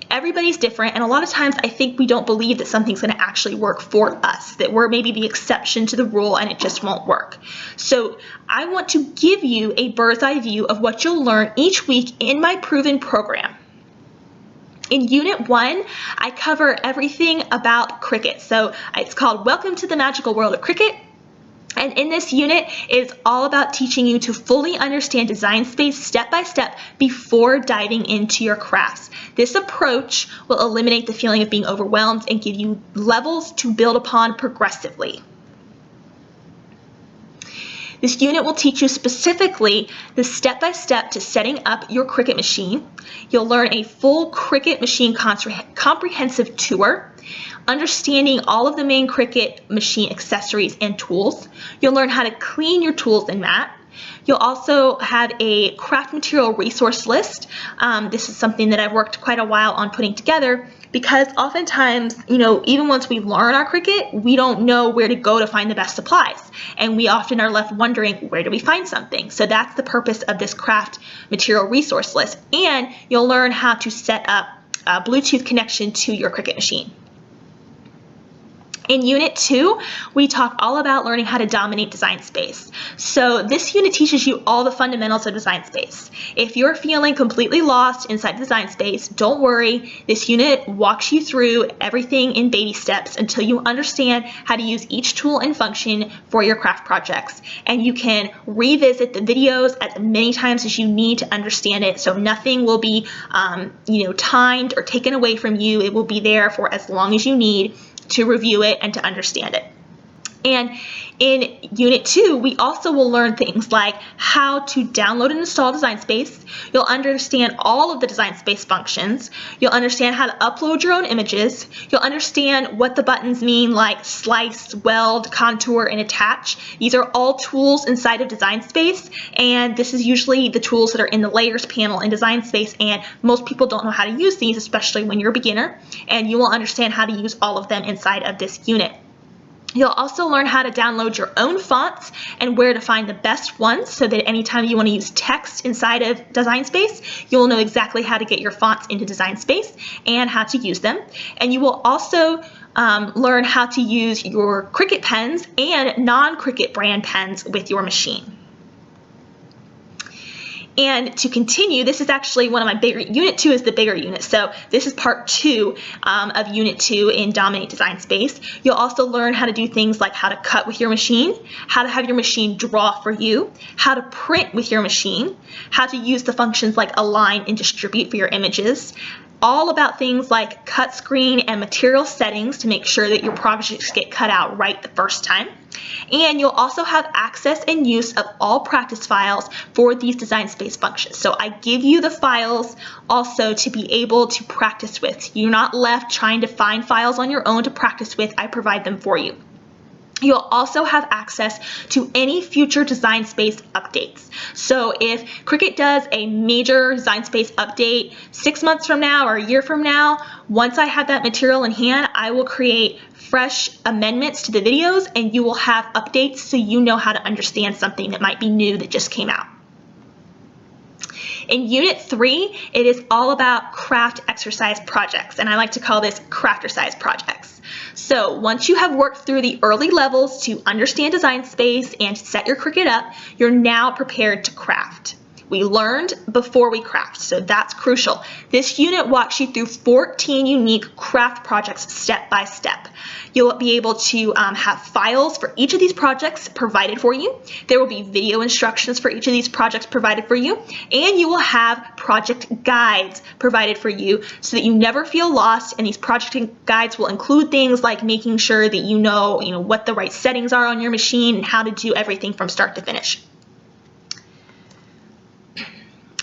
everybody's different, and a lot of times I think we don't believe that something's going to actually work for us, that we're maybe the exception to the rule and it just won't work. So I want to give you a bird's eye view of what you'll learn each week in my proven program. In Unit 1, I cover everything about Cricut. So it's called Welcome to the Magical World of Cricut. And in this unit, it's all about teaching you to fully understand Design Space step by step before diving into your crafts. This approach will eliminate the feeling of being overwhelmed and give you levels to build upon progressively. This unit will teach you specifically the step-by-step to setting up your Cricut machine. You'll learn a full Cricut machine comprehensive tour, understanding all of the main Cricut machine accessories and tools. You'll learn how to clean your tools in mat. You'll also have a craft material resource list. This is something that I've worked quite a while on putting together, because oftentimes, even once we learn our Cricut, we don't know where to go to find the best supplies. And we often are left wondering, where do we find something? So that's the purpose of this craft material resource list. And you'll learn how to set up a Bluetooth connection to your Cricut machine. In Unit 2, we talk all about learning how to dominate Design Space. So this unit teaches you all the fundamentals of Design Space. If you're feeling completely lost inside Design Space, don't worry. This unit walks you through everything in baby steps until you understand how to use each tool and function for your craft projects. And you can revisit the videos as many times as you need to understand it, so nothing will be timed or taken away from you. It will be there for as long as you need to review it and to understand it. And in Unit 2, we also will learn things like how to download and install Design Space. You'll understand all of the Design Space functions. You'll understand how to upload your own images. You'll understand what the buttons mean, like slice, weld, contour, and attach. These are all tools inside of Design Space, and this is usually the tools that are in the Layers panel in Design Space, and most people don't know how to use these, especially when you're a beginner, and you will understand how to use all of them inside of this unit. You'll also learn how to download your own fonts and where to find the best ones, so that anytime you want to use text inside of Design Space, you'll know exactly how to get your fonts into Design Space and how to use them. And you will also learn how to use your Cricut pens and non-Cricut brand pens with your machine. And to continue, this is actually one of my bigger, Unit 2 is the bigger unit. So this is part 2 of Unit 2 in Dominate Design Space. You'll also learn how to do things like how to cut with your machine, how to have your machine draw for you, how to print with your machine, how to use the functions like align and distribute for your images, all about things like cut screen and material settings to make sure that your projects get cut out right the first time. And you'll also have access and use of all practice files for these design space functions. So I give you the files also to be able to practice with. You're not left trying to find files on your own to practice with. I provide them for you. You'll also have access to any future design space updates. So if Cricut does a major design space update 6 months from now or a year from now, once I have that material in hand, I will create fresh amendments to the videos and you will have updates so you know how to understand something that might be new that just came out. In Unit 3, it is all about craft exercise projects, and I like to call this craftercise projects. So once you have worked through the early levels to understand design space and set your Cricut up, you're now prepared to craft. We learned before we craft, so that's crucial. This unit walks you through 14 unique craft projects step by step. You'll be able to have files for each of these projects provided for you. There will be video instructions for each of these projects provided for you, and you will have project guides provided for you so that you never feel lost, and these project guides will include things like making sure that you know what the right settings are on your machine and how to do everything from start to finish.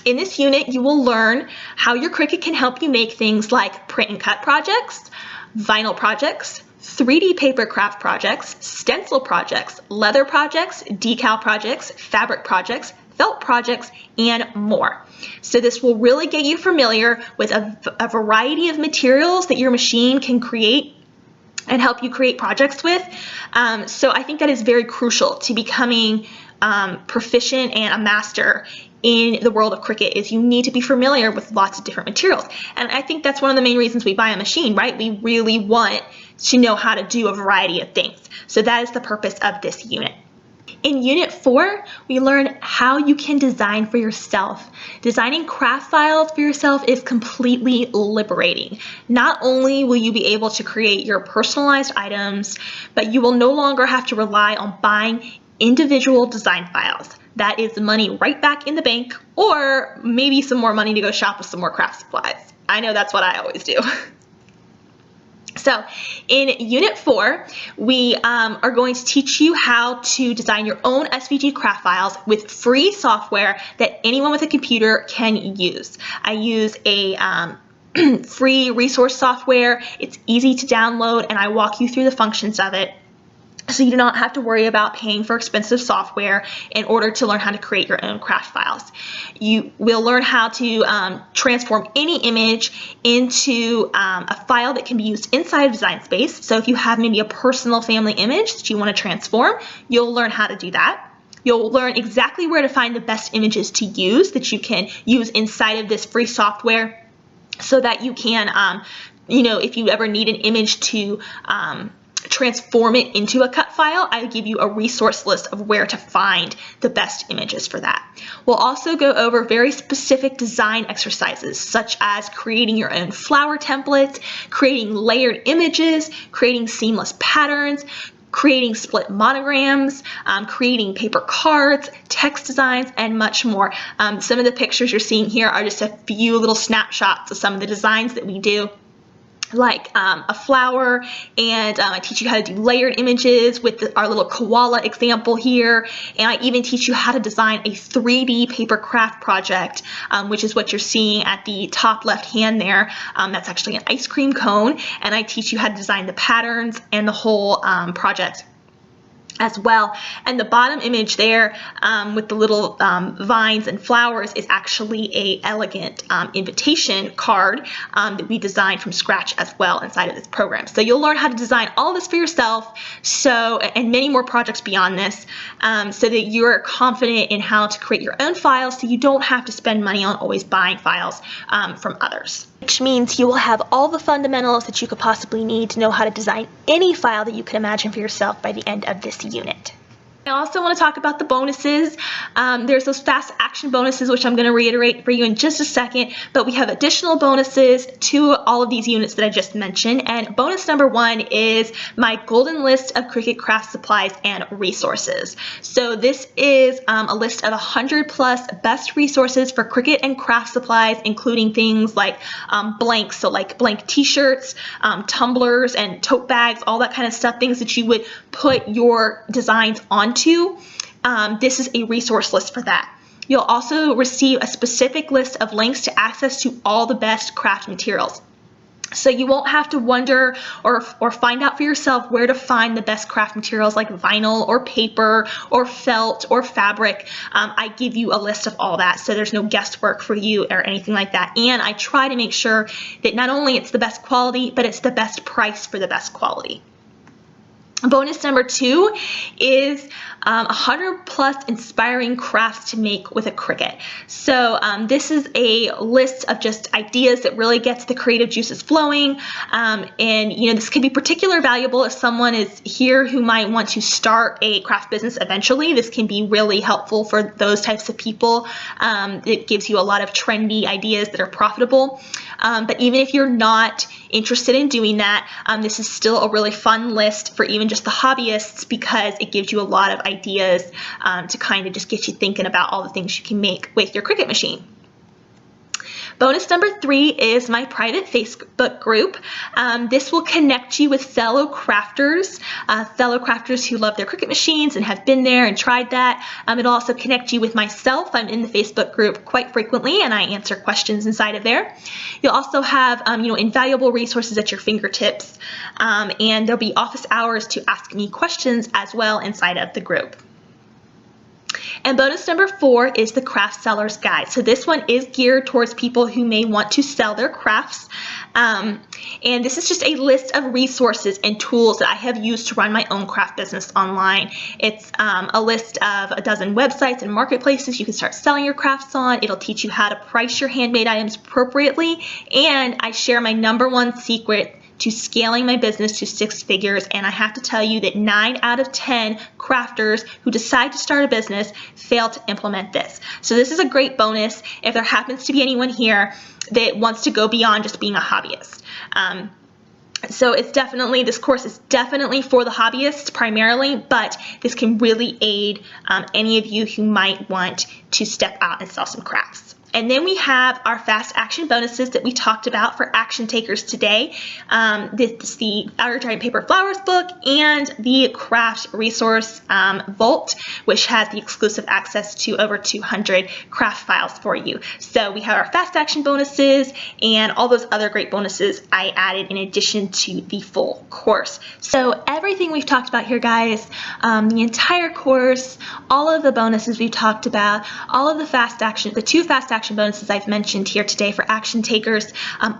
In this unit, you will learn how your Cricut can help you make things like print and cut projects, vinyl projects, 3D paper craft projects, stencil projects, leather projects, decal projects, fabric projects, felt projects, and more. So this will really get you familiar with a variety of materials that your machine can create and help you create projects with. So I think that is very crucial to becoming proficient and a master in the world of Cricut. Is you need to be familiar with lots of different materials. And I think that's one of the main reasons we buy a machine, right? We really want to know how to do a variety of things. So that is the purpose of this unit. In Unit 4, we learn how you can design for yourself. Designing craft files for yourself is completely liberating. Not only will you be able to create your personalized items, but you will no longer have to rely on buying individual design files. That is money right back in the bank, or maybe some more money to go shop with some more craft supplies. I know that's what I always do. So in Unit 4, we are going to teach you how to design your own SVG craft files with free software that anyone with a computer can use. I use a free resource software. It's easy to download, and I walk you through the functions of it. So you do not have to worry about paying for expensive software in order to learn how to create your own craft files. You will learn how to transform any image into a file that can be used inside of Design Space. So if you have maybe a personal family image that you want to transform, you'll learn how to do that. You'll learn exactly where to find the best images to use that you can use inside of this free software so that you can, if you ever need an image to transform it into a cut file, I give you a resource list of where to find the best images for that. We'll also go over very specific design exercises, such as creating your own flower templates, creating layered images, creating seamless patterns, creating split monograms, creating paper cards, text designs, and much more. Some of the pictures you're seeing here are just a few little snapshots of some of the designs that we do, like a flower, and I teach you how to do layered images with our little koala example here, and I even teach you how to design a 3D paper craft project, which is what you're seeing at the top left hand there. That's actually an ice cream cone, and I teach you how to design the patterns and the whole project as well. And the bottom image there with the little vines and flowers is actually a elegant invitation card that we designed from scratch as well inside of this program. So you'll learn how to design all this for yourself, and many more projects beyond this, so that you're confident in how to create your own files so you don't have to spend money on always buying files from others. Which means you will have all the fundamentals that you could possibly need to know how to design any file that you can imagine for yourself by the end of this unit. I also want to talk about the bonuses. There's those fast action bonuses, which I'm going to reiterate for you in just a second, but we have additional bonuses to all of these units that I just mentioned. And bonus number 1 is my golden list of Cricut craft supplies and resources. So this is a list of 100 plus best resources for Cricut and craft supplies, including things like blanks, so like blank t-shirts, tumblers and tote bags, all that kind of stuff, things that you would put your designs onto. This is a resource list for that. You'll also receive a specific list of links to access to all the best craft materials. So you won't have to wonder or find out for yourself where to find the best craft materials like vinyl or paper or felt or fabric. I give you a list of all that, so there's no guesswork for you or anything like that. And I try to make sure that not only it's the best quality, but it's the best price for the best quality. Bonus number 2 is 100 plus inspiring crafts to make with a Cricut. So this is a list of just ideas that really gets the creative juices flowing. And this could be particularly valuable if someone is here who might want to start a craft business eventually. This can be really helpful for those types of people. It gives you a lot of trendy ideas that are profitable. But even if you're not interested in doing that, this is still a really fun list for even just the hobbyists, because it gives you a lot of ideas to kind of just get you thinking about all the things you can make with your Cricut machine. Bonus number 3 is my private Facebook group. This will connect you with fellow crafters who love their Cricut machines and have been there and tried that. It'll also connect you with myself. I'm in the Facebook group quite frequently, and I answer questions inside of there. You'll also have invaluable resources at your fingertips, and there'll be office hours to ask me questions as well inside of the group. And bonus number 4 is the Craft Seller's Guide. So this one is geared towards people who may want to sell their crafts. And this is just a list of resources and tools that I have used to run my own craft business online. It's a list of a dozen websites and marketplaces you can start selling your crafts on. It'll teach you how to price your handmade items appropriately. And I share my #1 secret to scaling my business to 6 figures, and I have to tell you that 9 out of 10 crafters who decide to start a business fail to implement this. So this is a great bonus if there happens to be anyone here that wants to go beyond just being a hobbyist. So this course is definitely for the hobbyists primarily, but this can really aid any of you who might want to step out and sell some crafts. And then we have our fast action bonuses that we talked about for action takers today. This is the Outer Giant Paper Flowers book and the craft resource vault, which has the exclusive access to over 200 craft files for you. So we have our fast action bonuses and all those other great bonuses I added in addition to the full course. So everything we've talked about here, guys, the entire course, all of the bonuses we've talked about, all of the the 2 fast action bonuses I've mentioned here today for action takers,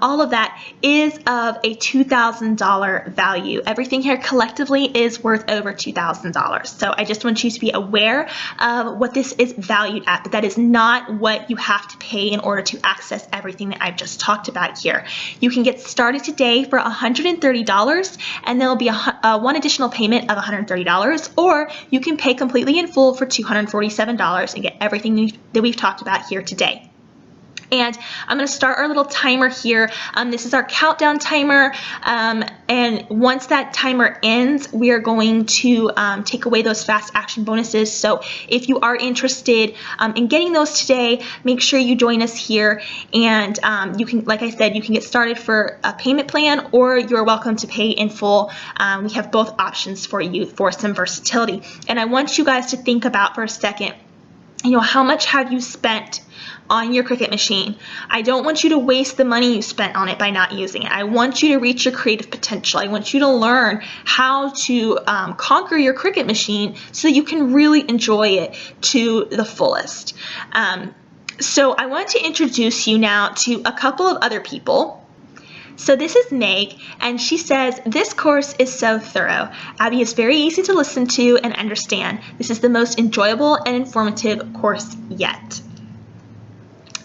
all of that is of a $2,000 value. Everything here collectively is worth over $2,000. So I just want you to be aware of what this is valued at, but that is not what you have to pay in order to access everything that I've just talked about here. You can get started today for $130, and there'll be one additional payment of $130, or you can pay completely in full for $247 and get everything that we've talked about here today. And I'm going to start our little timer here. This is our countdown timer, and once that timer ends, we are going to take away those fast action bonuses. So if you are interested in getting those today, make sure you join us here, and you can, like I said, you can get started for a payment plan, or you're welcome to pay in full. We have both options for you for some versatility. And I want you guys to think about for a second, how much have you spent on your Cricut machine? I don't want you to waste the money you spent on it by not using it. I want you to reach your creative potential. I want you to learn how to conquer your Cricut machine so that you can really enjoy it to the fullest. So I want to introduce you now to a couple of other people. So this is Meg, and she says, "This course is so thorough. Abby is very easy to listen to and understand. This is the most enjoyable and informative course yet."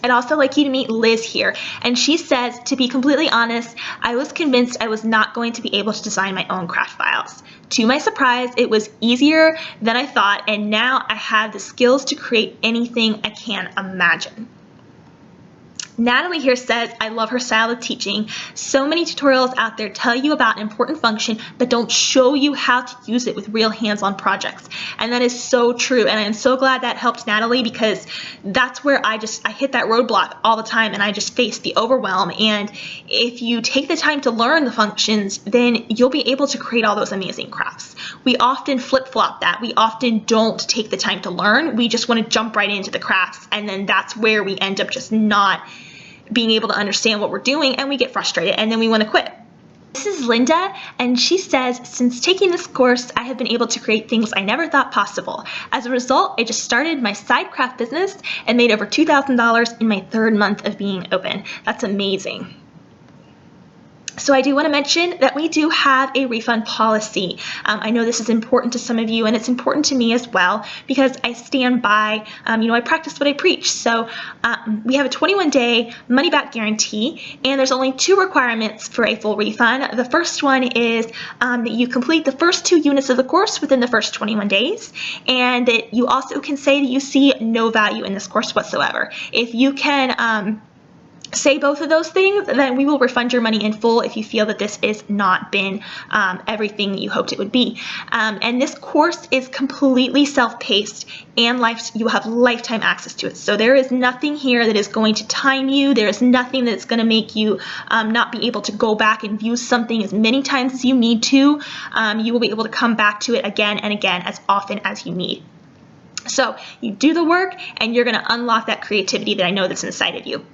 I'd also like you to meet Liz here, and she says, "To be completely honest, I was convinced I was not going to be able to design my own craft files. To my surprise, it was easier than I thought, and now I have the skills to create anything I can imagine. Natalie here says, I love her style of teaching. So many tutorials out there tell you about an important function, but don't show you how to use it with real hands-on projects. And that is so true. And I'm so glad that helped Natalie, because that's where I hit that roadblock all the time, and I just faced the overwhelm. And if you take the time to learn the functions, then you'll be able to create all those amazing crafts. We often flip-flop that. We often don't take the time to learn. We just want to jump right into the crafts, and then that's where we end up just not being able to understand what we're doing, and we get frustrated, and then we want to quit. This is Linda, and she says, since taking this course, I have been able to create things I never thought possible. As a result, I just started my side craft business and made over $2,000 in my 3rd month of being open. That's amazing. So I do want to mention that we do have a refund policy. I know this is important to some of you, and it's important to me as well, because I stand by, I practice what I preach. So we have a 21-day money-back guarantee, and there's only 2 requirements for a full refund. The first one is that you complete the first 2 units of the course within the first 21 days, and that you also can say that you see no value in this course whatsoever. If you can say both of those things, then we will refund your money in full if you feel that this has not been everything that you hoped it would be. And this course is completely self-paced, and you will have lifetime access to it. So there is nothing here that is going to time you. There is nothing that's going to make you not be able to go back and view something as many times as you need to. You will be able to come back to it again and again as often as you need. So you do the work, and you're going to unlock that creativity that I know that's inside of you.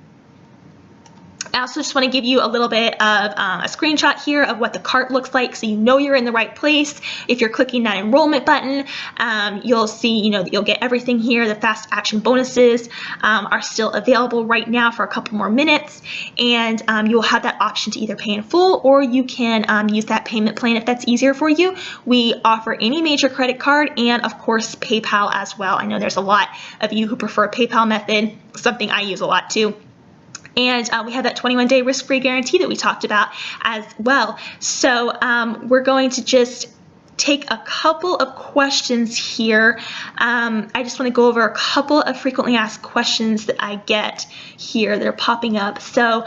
I also just want to give you a little bit of a screenshot here of what the cart looks like, so you know you're in the right place. If you're clicking that enrollment button, you'll see, that you'll get everything here. The fast action bonuses are still available right now for a couple more minutes, and you'll have that option to either pay in full, or you can use that payment plan if that's easier for you. We offer any major credit card, and of course PayPal as well. I know there's a lot of you who prefer a PayPal method, something I use a lot too. And we have that 21-day risk-free guarantee that we talked about as well. So we're going to just take a couple of questions here. I just want to go over a couple of frequently asked questions that I get here that are popping up. So,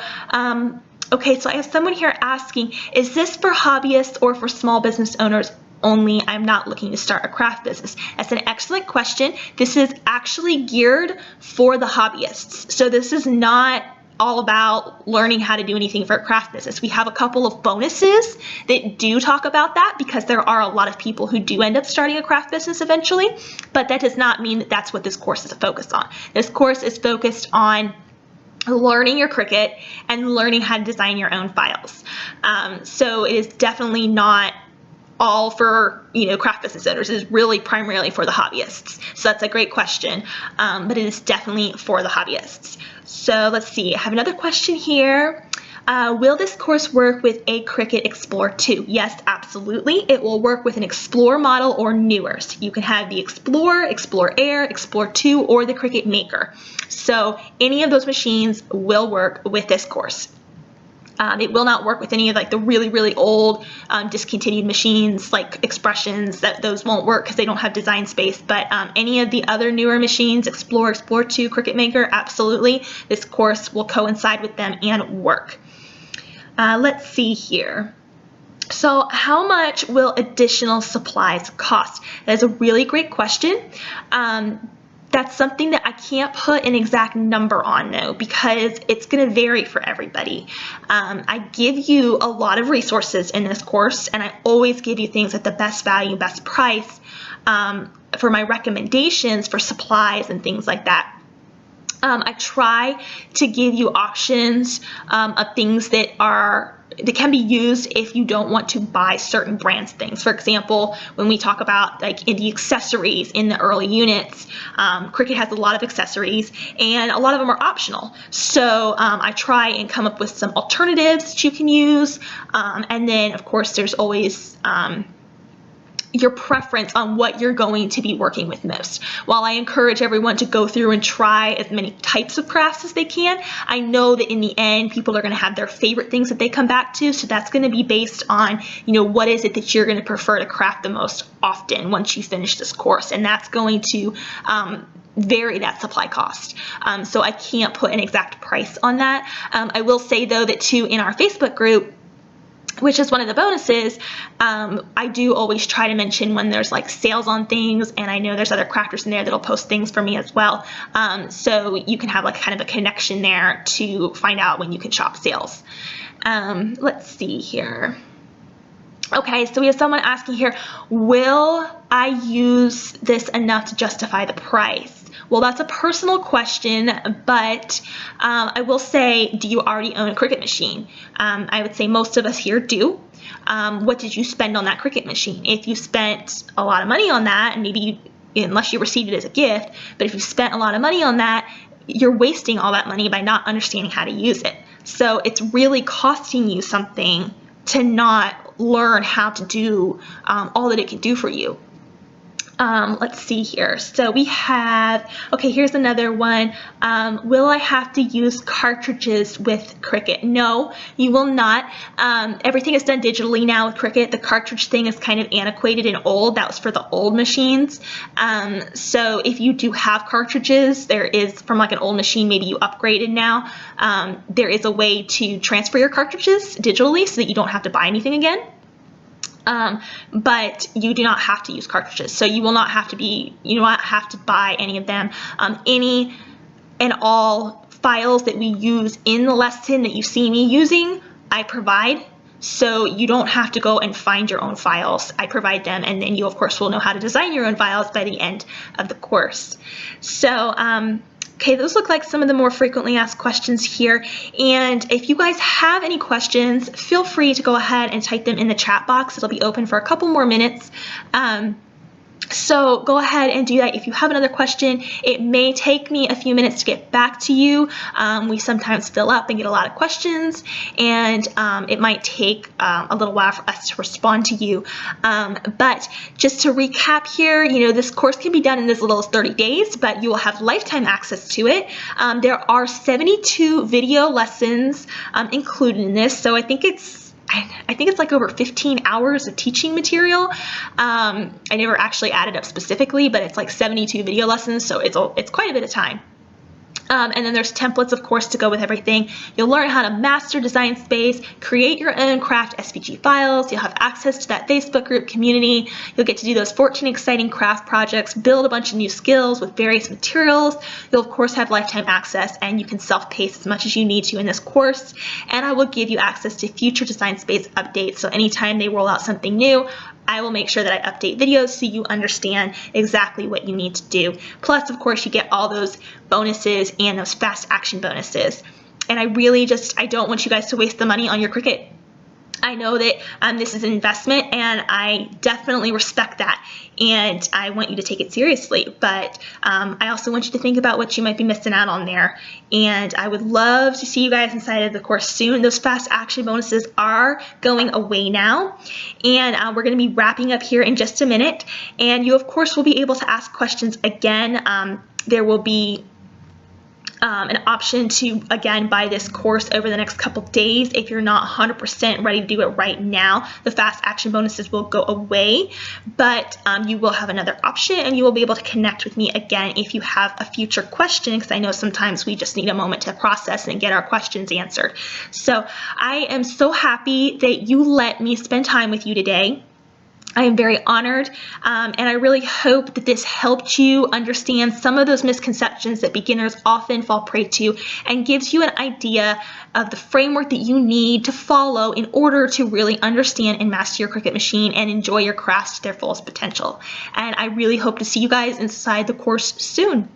okay, so I have someone here asking, is this for hobbyists or for small business owners only? I'm not looking to start a craft business. That's an excellent question. This is actually geared for the hobbyists. So this is not all about learning how to do anything for a craft business. We have a couple of bonuses that do talk about that, because there are a lot of people who do end up starting a craft business eventually, but that does not mean that that's what this course is focused on. This course is focused on learning your Cricut and learning how to design your own files. So it is definitely not all for craft business owners. It is really primarily for the hobbyists. So that's a great question, but it is definitely for the hobbyists. So let's see, I have another question here. Will this course work with a Cricut Explore 2? Yes, absolutely. It will work with an Explore model or newer. So you can have the Explore, Explore Air, Explore 2, or the Cricut Maker. So any of those machines will work with this course. It will not work with any of the really, really old discontinued machines like Expressions. Those won't work because they don't have design space. But any of the other newer machines, Explore, Explore 2, Cricut Maker, absolutely. This course will coincide with them and work. Let's see here. So how much will additional supplies cost? That is a really great question. That's something that I can't put an exact number on though, because it's going to vary for everybody. I give you a lot of resources in this course, and I always give you things at the best value, best price for my recommendations for supplies and things like that. I try to give you options of things that can be used if you don't want to buy certain brands things. For example, when we talk about in the accessories in the early units, Cricut has a lot of accessories, and a lot of them are optional. So I try and come up with some alternatives that you can use, and then of course there's always your preference on what you're going to be working with most. While I encourage everyone to go through and try as many types of crafts as they can, I know that in the end, people are going to have their favorite things that they come back to. So that's going to be based on, what is it that you're going to prefer to craft the most often once you finish this course. And that's going to vary that supply cost. So I can't put an exact price on that. I will say though that too, in our Facebook group, which is one of the bonuses, I do always try to mention when there's like sales on things, and I know there's other crafters in there that'll post things for me as well. So you can have like kind of a connection there to find out when you can shop sales. Let's see here. Okay, so we have someone asking here, will I use this enough to justify the price? Well, that's a personal question, but I will say, do you already own a Cricut machine? I would say most of us here do. What did you spend on that Cricut machine? If you spent a lot of money on that, and maybe unless you received it as a gift, but if you spent a lot of money on that, you're wasting all that money by not understanding how to use it. So it's really costing you something to not learn how to do all that it can do for you. Let's see here. So we have, okay, here's another one. Will I have to use cartridges with Cricut? No, you will not. Everything is done digitally now with Cricut. The cartridge thing is kind of antiquated and old. That was for the old machines. So if you do have cartridges, there is from like an old machine, maybe you upgraded now, there is a way to transfer your cartridges digitally so that you don't have to buy anything again. But you do not have to use cartridges. So you will not have to buy any of them. Any and all files that we use in the lesson that you see me using, I provide. So you don't have to go and find your own files. I provide them, and then you of course will know how to design your own files by the end of the course. So, okay, those look like some of the more frequently asked questions here. And if you guys have any questions, feel free to go ahead and type them in the chat box. It'll be open for a couple more minutes. So go ahead and do that. If you have another question, it may take me a few minutes to get back to you. We sometimes fill up and get a lot of questions, and it might take a little while for us to respond to you. But just to recap here, this course can be done in as little as 30 days, but you will have lifetime access to it. There are 72 video lessons included in this, so I think it's like over 15 hours of teaching material. I never actually added up specifically, but it's like 72 video lessons, so it's quite a bit of time. And then there's templates, of course, to go with everything. You'll learn how to master Design Space, create your own craft SVG files. You'll have access to that Facebook group community. You'll get to do those 14 exciting craft projects, build a bunch of new skills with various materials. You'll, of course, have lifetime access, and you can self-pace as much as you need to in this course. And I will give you access to future Design Space updates. So anytime they roll out something new, I will make sure that I update videos so you understand exactly what you need to do. Plus, of course, you get all those bonuses and those fast action bonuses. And I don't want you guys to waste the money on your Cricut. I know that this is an investment, and I definitely respect that, and I want you to take it seriously, but I also want you to think about what you might be missing out on there, and I would love to see you guys inside of the course soon. Those fast action bonuses are going away now, and we're going to be wrapping up here in just a minute, and you of course will be able to ask questions again. There will be an option to, again, buy this course over the next couple days. If you're not 100% ready to do it right now, the fast action bonuses will go away, but you will have another option, and you will be able to connect with me again if you have a future question, because I know sometimes we just need a moment to process and get our questions answered. So I am so happy that you let me spend time with you today. I am very honored, and I really hope that this helped you understand some of those misconceptions that beginners often fall prey to, and gives you an idea of the framework that you need to follow in order to really understand and master your Cricut machine and enjoy your crafts to their fullest potential. And I really hope to see you guys inside the course soon.